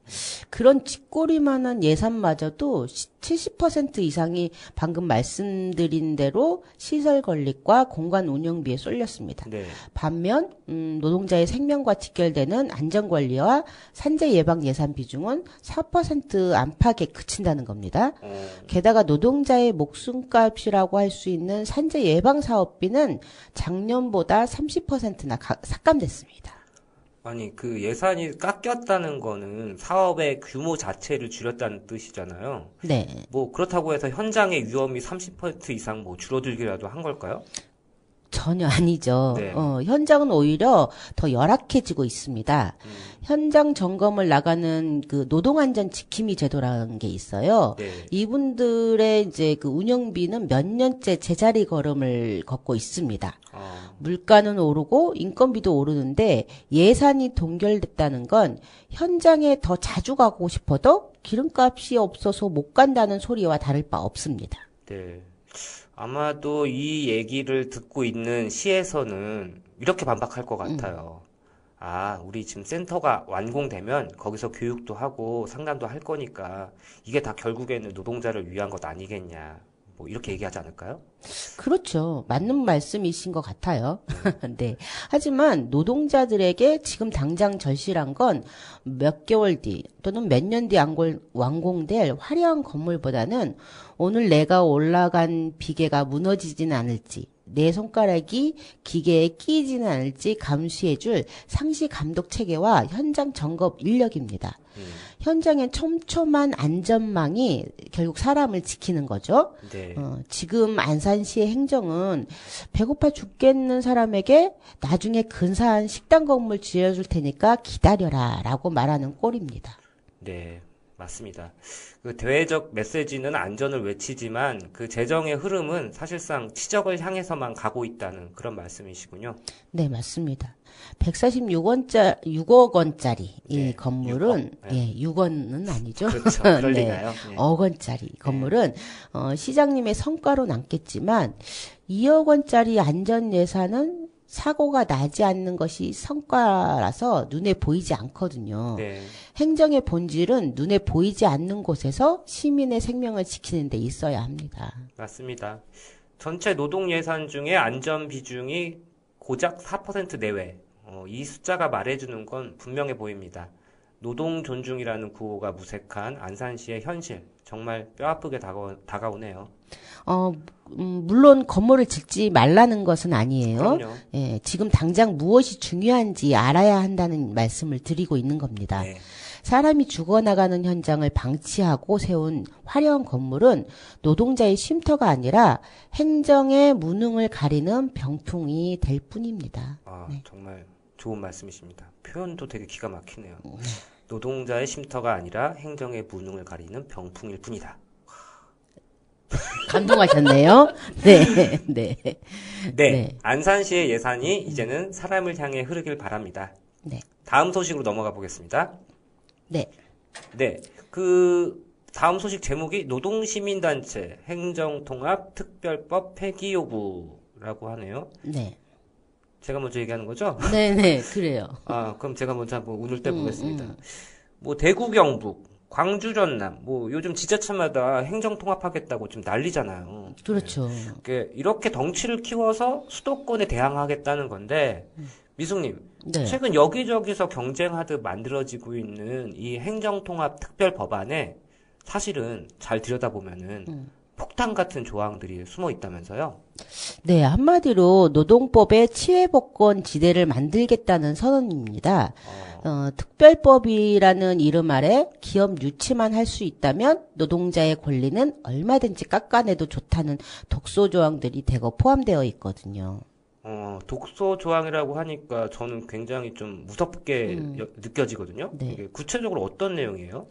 그런 쥐꼬리만한 예산마저도 70% 이상이 방금 말씀드린 대로 시설 건립과 공간 운영비에 쏠렸습니다.
네.
반면 노동자의 생명과 직결되는 안전관리와 산재 예방 예산 비중은 4% 안팎에 그친다는 겁니다. 게다가 노동자의 목숨값이라고 할 수 있는 산재 예방 사업비는 작년보다 30%나 삭감됐습니다.
아니, 그 예산이 깎였다는 거는 사업의 규모 자체를 줄였다는 뜻이잖아요.
네.
뭐 그렇다고 해서 현장의 위험이 30% 이상 뭐 줄어들기라도 한 걸까요?
전혀 아니죠.
네.
현장은 오히려 더 열악해지고 있습니다. 현장 점검을 나가는 그 노동안전 지킴이 제도라는 게 있어요.
네.
이분들의 이제 그 운영비는 몇 년째 제자리 걸음을 걷고 있습니다. 물가는 오르고 인건비도 오르는데 예산이 동결됐다는 건 현장에 더 자주 가고 싶어도 기름값이 없어서 못 간다는 소리와 다를 바 없습니다.
네. 아마도 이 얘기를 듣고 있는 시에서는 이렇게 반박할 것 같아요. 아, 우리 지금 센터가 완공되면 거기서 교육도 하고 상담도 할 거니까 이게 다 결국에는 노동자를 위한 것 아니겠냐. 뭐 이렇게 얘기하지 않을까요?
그렇죠. 맞는 말씀이신 것 같아요. 네. 하지만 노동자들에게 지금 당장 절실한 건 몇 개월 뒤 또는 몇 년 뒤 완공될 화려한 건물보다는 오늘 내가 올라간 비계가 무너지지는 않을지, 내 손가락이 기계에 끼이지는 않을지 감시해줄 상시 감독 체계와 현장 점검 인력입니다. 현장의 촘촘한 안전망이 결국 사람을 지키는 거죠.
네.
지금 안산시의 행정은 배고파 죽겠는 사람에게 나중에 근사한 식당 건물 지어줄 테니까 기다려라 라고 말하는 꼴입니다.
네, 맞습니다. 그 대외적 메시지는 안전을 외치지만 그 재정의 흐름은 사실상 치적을 향해서만 가고 있다는 그런 말씀이시군요.
네, 맞습니다. 6억 원짜리 이
네,
건물은
6억, 네.
6원은 아니죠.
그렇죠. 그럴
네,
리가요. 네.
억 원짜리 건물은 시장님의 성과로 남겠지만 2억 원짜리 안전 예산은 사고가 나지 않는 것이 성과라서 눈에 보이지 않거든요.
네.
행정의 본질은 눈에 보이지 않는 곳에서 시민의 생명을 지키는 데 있어야 합니다.
맞습니다. 전체 노동 예산 중에 안전 비중이 고작 4% 내외. 이 숫자가 말해주는 건 분명해 보입니다. 노동 존중이라는 구호가 무색한 안산시의 현실. 정말 뼈아프게 다가오네요.
물론 건물을 짓지 말라는 것은 아니에요.
그럼요.
예, 지금 당장 무엇이 중요한지 알아야 한다는 말씀을 드리고 있는 겁니다.
네.
사람이 죽어나가는 현장을 방치하고 세운 화려한 건물은 노동자의 쉼터가 아니라 행정의 무능을 가리는 병풍이 될 뿐입니다.
아, 정말 좋은 말씀이십니다. 표현도 되게 기가 막히네요. 노동자의 쉼터가 아니라 행정의 무능을 가리는 병풍일 뿐이다.
감동하셨네요. 네, 네.
네, 안산시의 예산이 이제는 사람을 향해 흐르길 바랍니다.
네.
다음 소식으로 넘어가 보겠습니다.
네.
네, 그 다음 소식 제목이 노동시민단체 행정통합특별법 폐기 요구라고 하네요.
네.
제가 먼저 얘기하는 거죠?
네, 네, 그래요.
아, 그럼 제가 먼저 한번 운을 떼보겠습니다. 뭐 대구 경북, 광주 전남, 뭐 요즘 지자체마다 행정통합하겠다고 지금 난리잖아요.
그렇죠.
이렇게 덩치를 키워서 수도권에 대항하겠다는 건데, 미숙님,
네.
최근 여기저기서 경쟁하듯 만들어지고 있는 이 행정통합 특별 법안에 사실은 잘 들여다보면은 폭탄 같은 조항들이 숨어 있다면서요?
네, 한마디로 노동법의 치외복권 지대를 만들겠다는 선언입니다. 특별법이라는 이름 아래 기업 유치만 할 수 있다면 노동자의 권리는 얼마든지 깎아내도 좋다는 독소 조항들이 대거 포함되어 있거든요.
독소 조항이라고 하니까 저는 굉장히 좀 무섭게 느껴지거든요.
네.
이게 구체적으로 어떤 내용이에요?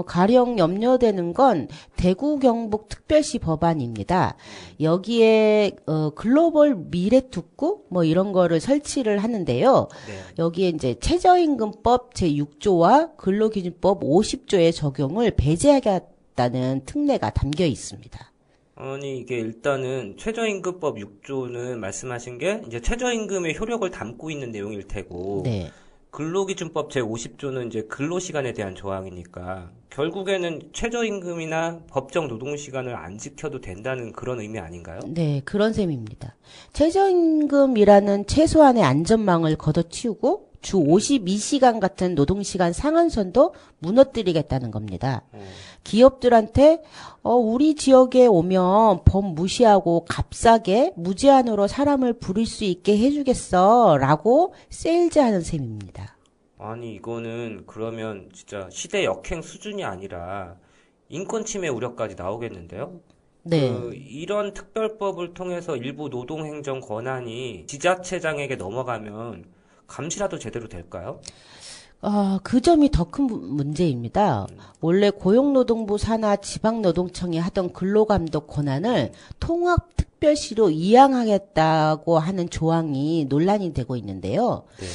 가령 염려되는 건 대구 경북 특별시 법안입니다. 여기에 글로벌 미래특구 뭐 이런 거를 설치를 하는데요.
네.
여기에 이제 최저임금법 제6조와 근로기준법 50조의 적용을 배제하겠다는 특례가 담겨 있습니다.
아니, 이게 일단은 최저임금법 6조는 말씀하신 게 이제 최저임금의 효력을 담고 있는 내용일 테고,
네.
근로기준법 제50조는 이제 근로시간에 대한 조항이니까, 결국에는 최저임금이나 법정 노동시간을 안 지켜도 된다는 그런 의미 아닌가요?
네, 그런 셈입니다. 최저임금이라는 최소한의 안전망을 걷어치우고 주 52시간 같은 노동시간 상한선도 무너뜨리겠다는 겁니다. 기업들한테 우리 지역에 오면 법 무시하고 값싸게 무제한으로 사람을 부릴 수 있게 해주겠어 라고 세일즈하는 셈입니다.
아니, 이거는 그러면 진짜 시대 역행 수준이 아니라 인권 침해 우려까지 나오겠는데요?
네.
이런 특별법을 통해서 일부 노동행정 권한이 지자체장에게 넘어가면 감시라도 제대로 될까요?
그 점이 더 큰 문제입니다. 원래 고용노동부 산하 지방노동청이 하던 근로감독 권한을 통합특별시로 이양하겠다고 하는 조항이 논란이 되고 있는데요.
네.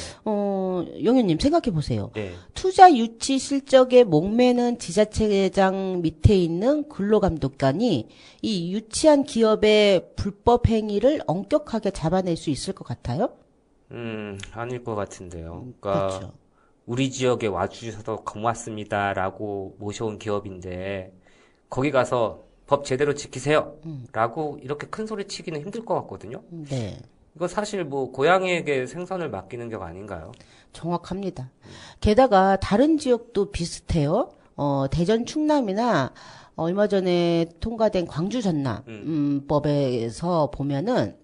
영현님 생각해 보세요.
네.
투자 유치 실적에 목매는 지자체장 밑에 있는 근로감독관이 이 유치한 기업의 불법 행위를 엄격하게 잡아낼 수 있을 것 같아요?
아닐 것 같은데요. 그러니까
그렇죠.
우리 지역에 와주셔서 고맙습니다라고 모셔온 기업인데 거기 가서 법 제대로 지키세요 라고 이렇게 큰 소리 치기는 힘들 것 같거든요.
네.
이거 사실 뭐 고양이에게 생선을 맡기는 게 아닌가요?
정확합니다. 게다가 다른 지역도 비슷해요. 대전 충남이나 얼마 전에 통과된 광주 전남 법에서 보면은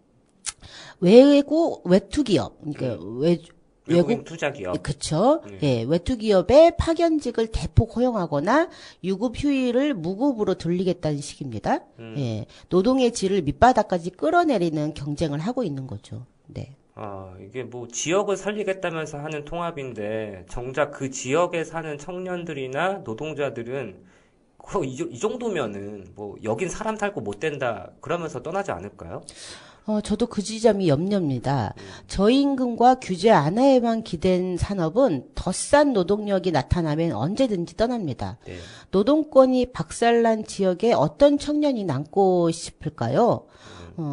외투 기업, 그러니까
외국인 투자 기업.
그쵸. 예, 외투 기업의 파견직을 대폭 허용하거나 유급 휴일을 무급으로 돌리겠다는 식입니다. 예, 노동의 질을 밑바닥까지 끌어내리는 경쟁을 하고 있는 거죠. 네.
이게 뭐 지역을 살리겠다면서 하는 통합인데 정작 그 지역에 사는 청년들이나 노동자들은 이 정도면은 뭐 여긴 사람 살고 못 된다 그러면서 떠나지 않을까요?
저도 그 지점이 염려입니다. 저임금과 규제 완화에만 기댄 산업은 더 싼 노동력이 나타나면 언제든지 떠납니다.
네.
노동권이 박살난 지역에 어떤 청년이 남고 싶을까요?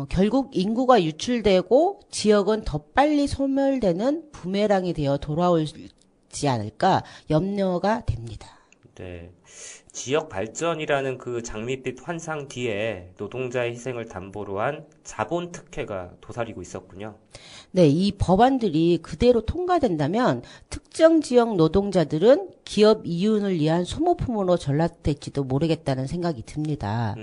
결국 인구가 유출되고 지역은 더 빨리 소멸되는 부메랑이 되어 돌아오지 않을까 염려가 됩니다.
네. 지역 발전이라는 그 장밋빛 환상 뒤에 노동자의 희생을 담보로 한 자본 특혜가 도사리고 있었군요.
네, 이 법안들이 그대로 통과된다면 특정 지역 노동자들은 기업 이윤을 위한 소모품으로 전락될지도 모르겠다는 생각이 듭니다.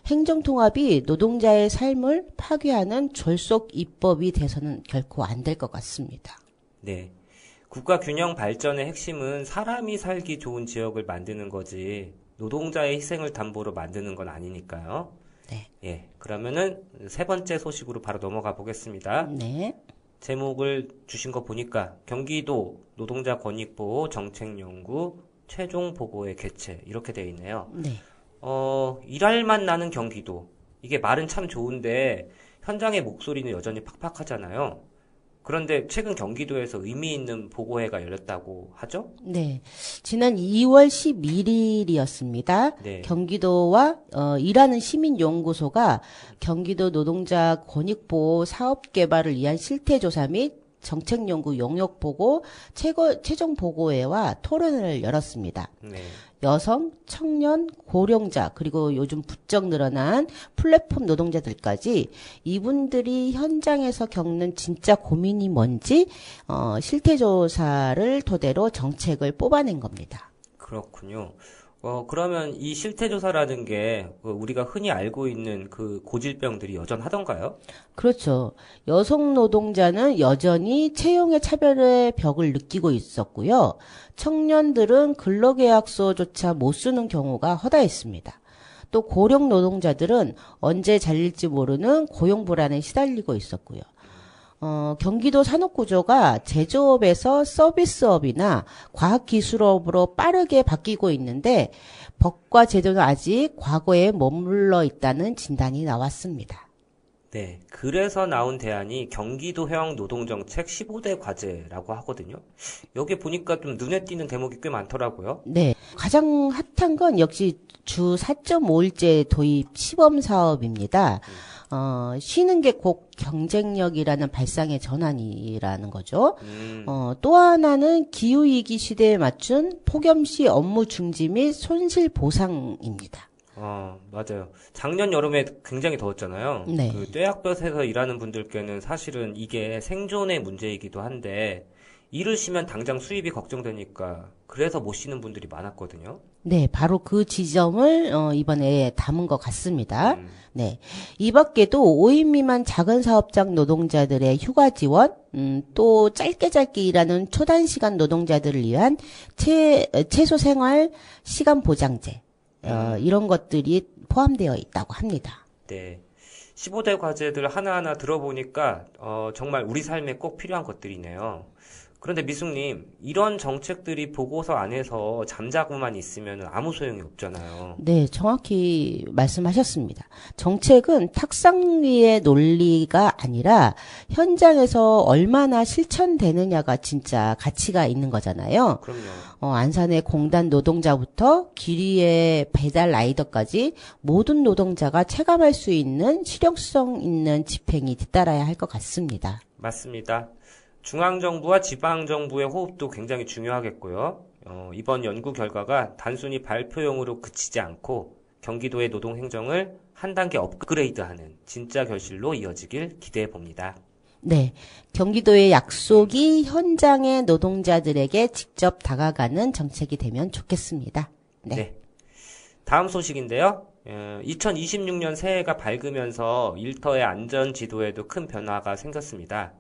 행정통합이 노동자의 삶을 파괴하는 졸속 입법이 돼서는 결코 안 될 것 같습니다.
네. 국가 균형 발전의 핵심은 사람이 살기 좋은 지역을 만드는 거지 노동자의 희생을 담보로 만드는 건 아니니까요.
네.
예. 그러면은 세 번째 소식으로 바로 넘어가 보겠습니다.
네.
제목을 주신 거 보니까 경기도 노동자 권익보호 정책연구 최종 보고의 개최 이렇게 되어 있네요.
네.
일할 맛 나는 경기도. 이게 말은 참 좋은데 현장의 목소리는 여전히 팍팍하잖아요. 그런데 최근 경기도에서 의미 있는 보고회가 열렸다고 하죠?
네. 지난 2월 11일이었습니다.
네.
경기도와 일하는 시민연구소가 경기도 노동자 권익보호 사업 개발을 위한 실태조사 및 정책연구 용역보고 최종 보고회와 토론을 열었습니다.
네.
여성, 청년, 고령자, 그리고 요즘 부쩍 늘어난 플랫폼 노동자들까지 이분들이 현장에서 겪는 진짜 고민이 뭔지 실태조사를 토대로 정책을 뽑아낸 겁니다.
그렇군요. 그러면 이 실태조사라는 게 우리가 흔히 알고 있는 그 고질병들이 여전하던가요?
그렇죠. 여성 노동자는 여전히 채용의 차별의 벽을 느끼고 있었고요. 청년들은 근로계약서조차 못 쓰는 경우가 허다했습니다. 또 고령 노동자들은 언제 잘릴지 모르는 고용 불안에 시달리고 있었고요. 경기도 산업구조가 제조업에서 서비스업이나 과학기술업으로 빠르게 바뀌고 있는데 법과 제도는 아직 과거에 머물러 있다는 진단이 나왔습니다.
네, 그래서 나온 대안이 경기도형 노동정책 15대 과제라고 하거든요. 여기 보니까 좀 눈에 띄는 대목이 꽤 많더라고요.
네. 가장 핫한 건 역시 주 4.5일제 도입 시범 사업입니다. 쉬는 게 곧 경쟁력이라는 발상의 전환이라는 거죠. 또 하나는 기후위기 시대에 맞춘 폭염시 업무 중지 및 손실 보상입니다.
맞아요. 작년 여름에 굉장히 더웠잖아요.
네.
그 뙤약볕에서 일하는 분들께는 사실은 이게 생존의 문제이기도 한데, 일을 쉬면 당장 수입이 걱정되니까, 그래서 못 쉬는 분들이 많았거든요.
네, 바로 그 지점을 이번에 담은 것 같습니다. 네. 이 밖에도 5인 미만 작은 사업장 노동자들의 휴가 지원, 또 짧게 일하는 초단시간 노동자들을 위한 최소 생활 시간 보장제, 이런 것들이 포함되어 있다고 합니다.
네. 15대 과제들 하나하나 들어보니까, 정말 우리 삶에 꼭 필요한 것들이네요. 그런데 미숙님, 이런 정책들이 보고서 안에서 잠자고만 있으면 아무 소용이 없잖아요.
네, 정확히 말씀하셨습니다. 정책은 탁상 위의 논리가 아니라 현장에서 얼마나 실천되느냐가 진짜 가치가 있는 거잖아요.
그럼요.
안산의 공단 노동자부터 기리의 배달 라이더까지 모든 노동자가 체감할 수 있는 실용성 있는 집행이 뒤따라야 할 것 같습니다.
맞습니다. 중앙정부와 지방정부의 호흡도 굉장히 중요하겠고요. 이번 연구 결과가 단순히 발표용으로 그치지 않고 경기도의 노동행정을 한 단계 업그레이드하는 진짜 결실로 이어지길 기대해 봅니다.
네. 경기도의 약속이 현장의 노동자들에게 직접 다가가는 정책이 되면 좋겠습니다. 네.
다음 소식인데요. 2026년 새해가 밝으면서 일터의 안전 지도에도 큰 변화가 생겼습니다.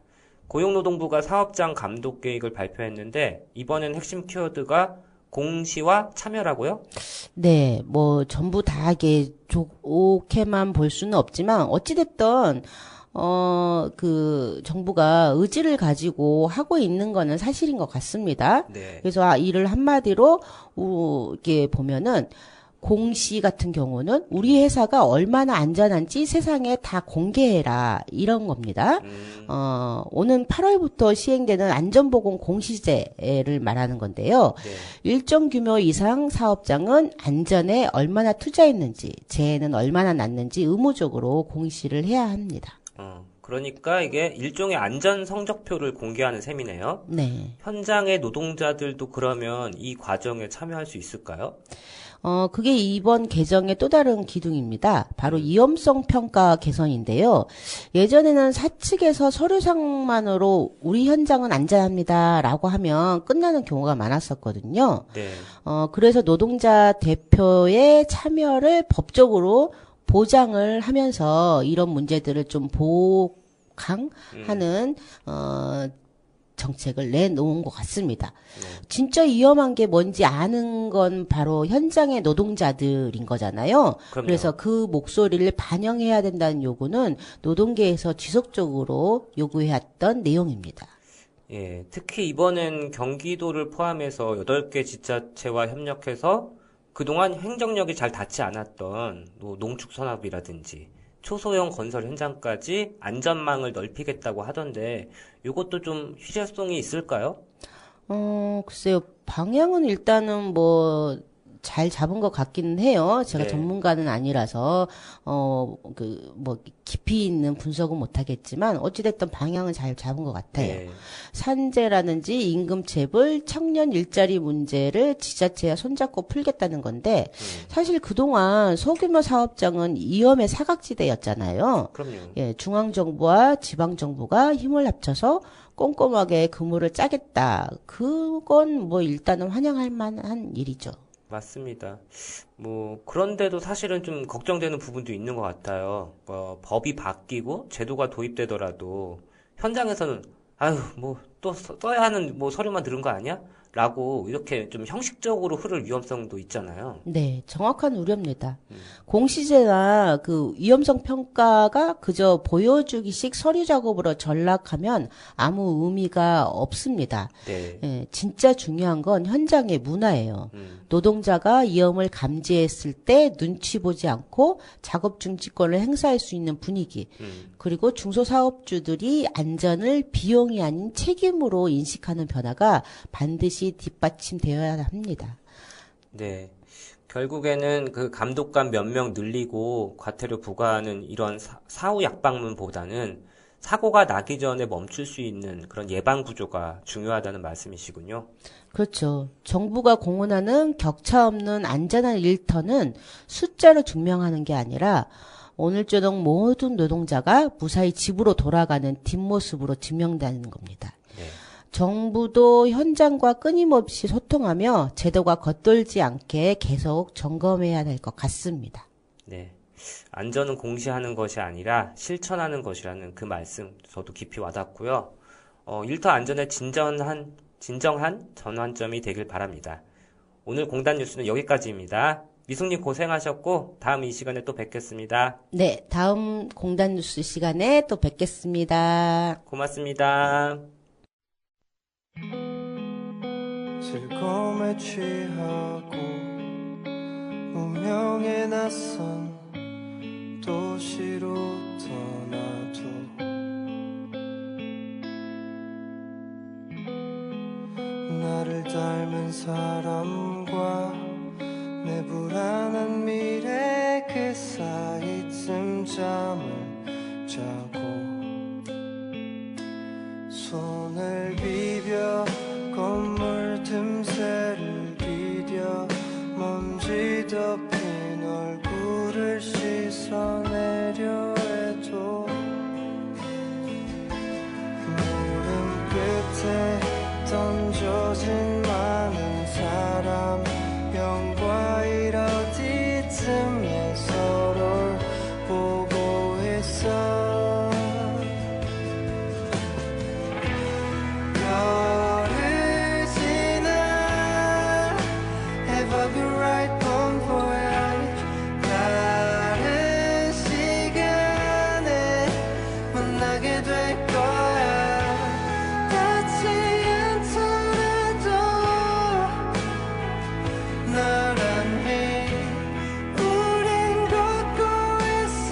고용노동부가 사업장 감독 계획을 발표했는데 이번엔 핵심 키워드가 공시와 참여라고요?
네, 뭐 전부 다 이게 좋게만 볼 수는 없지만 어찌됐든 그 정부가 의지를 가지고 하고 있는 거는 사실인 것 같습니다.
네.
그래서 이를 한마디로 이렇게 보면은 공시 같은 경우는 우리 회사가 얼마나 안전한지 세상에 다 공개해라 이런 겁니다. 오는 8월부터 시행되는 안전보건 공시제를 말하는 건데요.
네.
일정 규모 이상 사업장은 안전에 얼마나 투자했는지, 재해는 얼마나 났는지 의무적으로 공시를 해야 합니다.
그러니까 이게 일종의 안전 성적표를 공개하는 셈이네요.
네.
현장의 노동자들도 그러면 이 과정에 참여할 수 있을까요?
그게 이번 개정의 또 다른 기둥입니다. 바로 위험성 평가 개선인데요. 예전에는 사측에서 서류상만으로 우리 현장은 안전합니다라고 하면 끝나는 경우가 많았었거든요.
네.
그래서 노동자 대표의 참여를 법적으로 보장을 하면서 이런 문제들을 좀 보강하는 정책을 내놓은 것 같습니다. 진짜 위험한 게 뭔지 아는 건 바로 현장의 노동자들인 거잖아요.
그럼요.
그래서 그 목소리를 반영해야 된다는 요구는 노동계에서 지속적으로 요구해왔던 내용입니다.
예, 특히 이번엔 경기도를 포함해서 8개 지자체와 협력해서 그동안 행정력이 잘 닿지 않았던 농축산업이라든지 초소형 건설 현장까지 안전망을 넓히겠다고 하던데 이것도 좀 실효성이 있을까요?
글쎄요. 방향은 일단은 뭐 잘 잡은 것 같기는 해요. 제가
네.
전문가는 아니라서 뭐 깊이 있는 분석은 못하겠지만 어찌됐든 방향은 잘 잡은 것 같아요.
네.
산재라든지 임금체불, 청년 일자리 문제를 지자체와 손잡고 풀겠다는 건데 사실 그동안 소규모 사업장은 위험의 사각지대였잖아요.
그럼요.
예, 중앙정부와 지방정부가 힘을 합쳐서 꼼꼼하게 근무를 짜겠다. 그건 뭐 일단은 환영할 만한 일이죠.
맞습니다. 그런데도 사실은 좀 걱정되는 부분도 있는 것 같아요. 법이 바뀌고 제도가 도입되더라도 현장에서는 또 써야 하는 서류만 들은 거 아니야? 라고 이렇게 좀 형식적으로 흐를 위험성도 있잖아요.
네, 정확한 우려입니다. 공시제나 그 위험성 평가가 그저 보여주기식 서류 작업으로 전락하면 아무 의미가 없습니다.
네.
예, 진짜 중요한 건 현장의 문화예요. 노동자가 위험을 감지했을 때 눈치 보지 않고 작업 중지권을 행사할 수 있는 분위기, 그리고 중소사업주들이 안전을 비용이 아닌 책임으로 인식하는 변화가 반드시 뒷받침되어야 합니다.
네. 결국에는 그 감독관 몇 명 늘리고 과태료 부과하는 이런 사후 약방문보다는 사고가 나기 전에 멈출 수 있는 그런 예방 구조가 중요하다는 말씀이시군요.
그렇죠. 정부가 공언하는 격차 없는 안전한 일터는 숫자로 증명하는 게 아니라 오늘 저녁 모든 노동자가 무사히 집으로 돌아가는 뒷모습으로 증명되는 겁니다.
네.
정부도 현장과 끊임없이 소통하며 제도가 겉돌지 않게 계속 점검해야 될 것 같습니다.
네. 안전은 공시하는 것이 아니라 실천하는 것이라는 그 말씀 저도 깊이 와닿고요. 일터 안전의 진정한 전환점이 되길 바랍니다. 오늘 공단 뉴스는 여기까지입니다. 미숙님 고생하셨고 다음 이 시간에 또 뵙겠습니다.
네, 다음 공단 뉴스 시간에 또 뵙겠습니다.
고맙습니다.
즐거움에 취하고 운명에 낯선 도시로 떠나도 나를 닮은 사람과 내 불안한 미래 그 사이쯤 잠을 자고 손을 비벼 건물 틈새를 디뎌 먼지 덮인 얼굴을 씻어내려 해도 무릎 끝에 던져진 많은 사람 병과일 어디쯤에 서로를 보고 있어 별을 지나 Have a good ride bon voyage 다른 시간에 만나게 될 거야 닿지 않더라도 나란히 우린 걷고 있어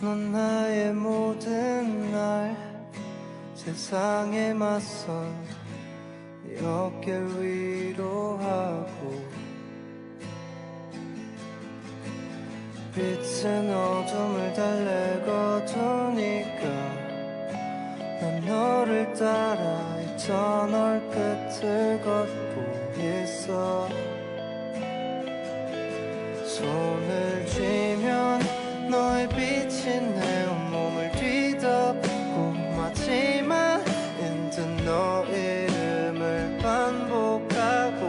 넌 나의 모든 날 세상에 맞선 네 어깨를 위로하고 빛은 어둠을 달래거두니까 난 너를 따라 이 터널 끝을 걷고 있어 손을 쥐면 너의 빛이 내 온몸을 뒤덮고 마지막 힘든 너 이름을 반복하고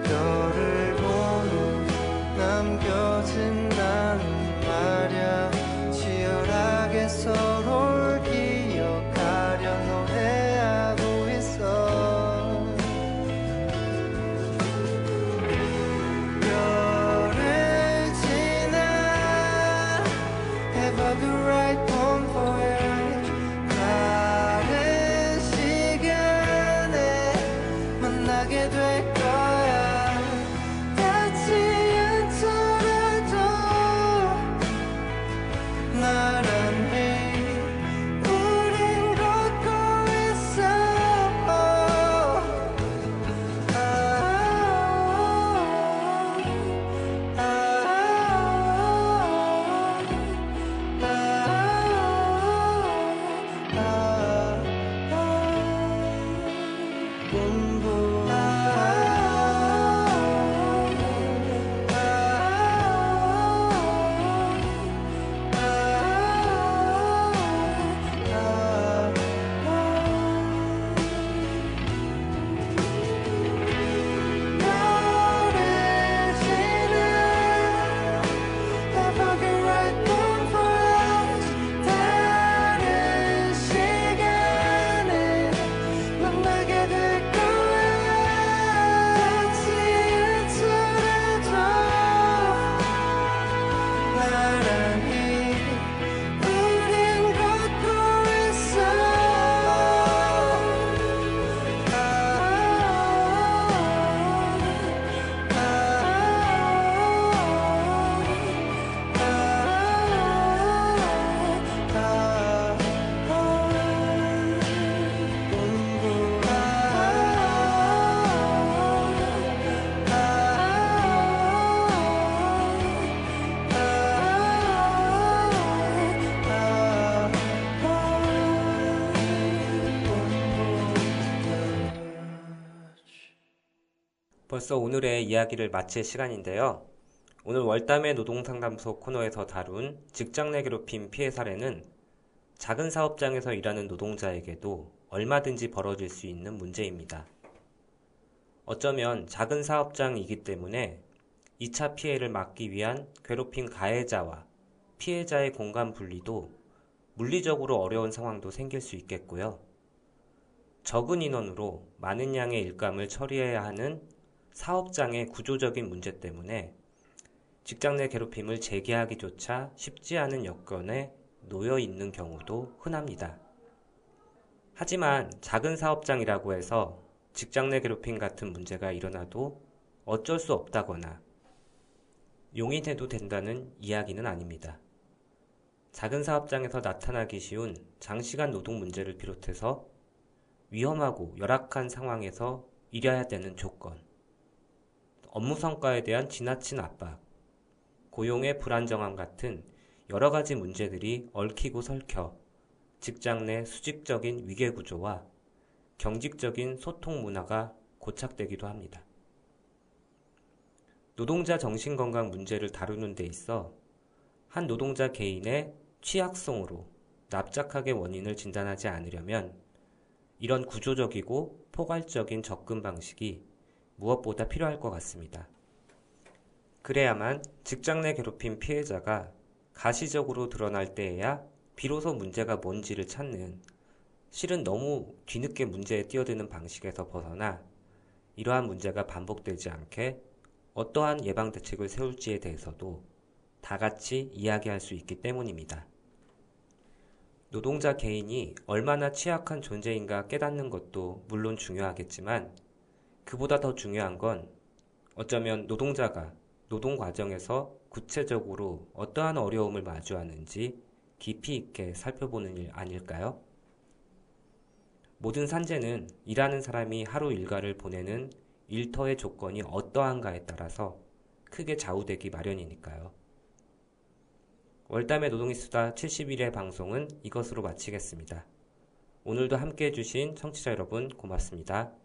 별을 보는 남겨진 나는 말야 치열하게 서로를 기억하려 노래하고 있어 별
벌써 오늘의 이야기를 마칠 시간인데요. 오늘 월담의 노동상담소 코너에서 다룬 직장 내 괴롭힘 피해 사례는 작은 사업장에서 일하는 노동자에게도 얼마든지 벌어질 수 있는 문제입니다. 어쩌면 작은 사업장이기 때문에 2차 피해를 막기 위한 괴롭힘 가해자와 피해자의 공간 분리도 물리적으로 어려운 상황도 생길 수 있겠고요. 적은 인원으로 많은 양의 일감을 처리해야 하는 사업장의 구조적인 문제 때문에 직장 내 괴롭힘을 재개하기조차 쉽지 않은 여건에 놓여 있는 경우도 흔합니다. 하지만 작은 사업장이라고 해서 직장 내 괴롭힘 같은 문제가 일어나도 어쩔 수 없다거나 용인해도 된다는 이야기는 아닙니다. 작은 사업장에서 나타나기 쉬운 장시간 노동 문제를 비롯해서 위험하고 열악한 상황에서 일해야 되는 조건, 업무 성과에 대한 지나친 압박, 고용의 불안정함 같은 여러 가지 문제들이 얽히고 설켜 직장 내 수직적인 위계구조와 경직적인 소통 문화가 고착되기도 합니다. 노동자 정신건강 문제를 다루는 데 있어 한 노동자 개인의 취약성으로 납작하게 원인을 진단하지 않으려면 이런 구조적이고 포괄적인 접근 방식이 무엇보다 필요할 것 같습니다. 그래야만 직장 내 괴롭힘 피해자가 가시적으로 드러날 때에야 비로소 문제가 뭔지를 찾는, 실은 너무 뒤늦게 문제에 뛰어드는 방식에서 벗어나 이러한 문제가 반복되지 않게 어떠한 예방 대책을 세울지에 대해서도 다 같이 이야기할 수 있기 때문입니다. 노동자 개인이 얼마나 취약한 존재인가 깨닫는 것도 물론 중요하겠지만 그보다 더 중요한 건 어쩌면 노동자가 노동 과정에서 구체적으로 어떠한 어려움을 마주하는지 깊이 있게 살펴보는 일 아닐까요? 모든 산재는 일하는 사람이 하루 일과를 보내는 일터의 조건이 어떠한가에 따라서 크게 좌우되기 마련이니까요. 월담의 노동의 수다 71회 방송은 이것으로 마치겠습니다. 오늘도 함께해 주신 청취자 여러분 고맙습니다.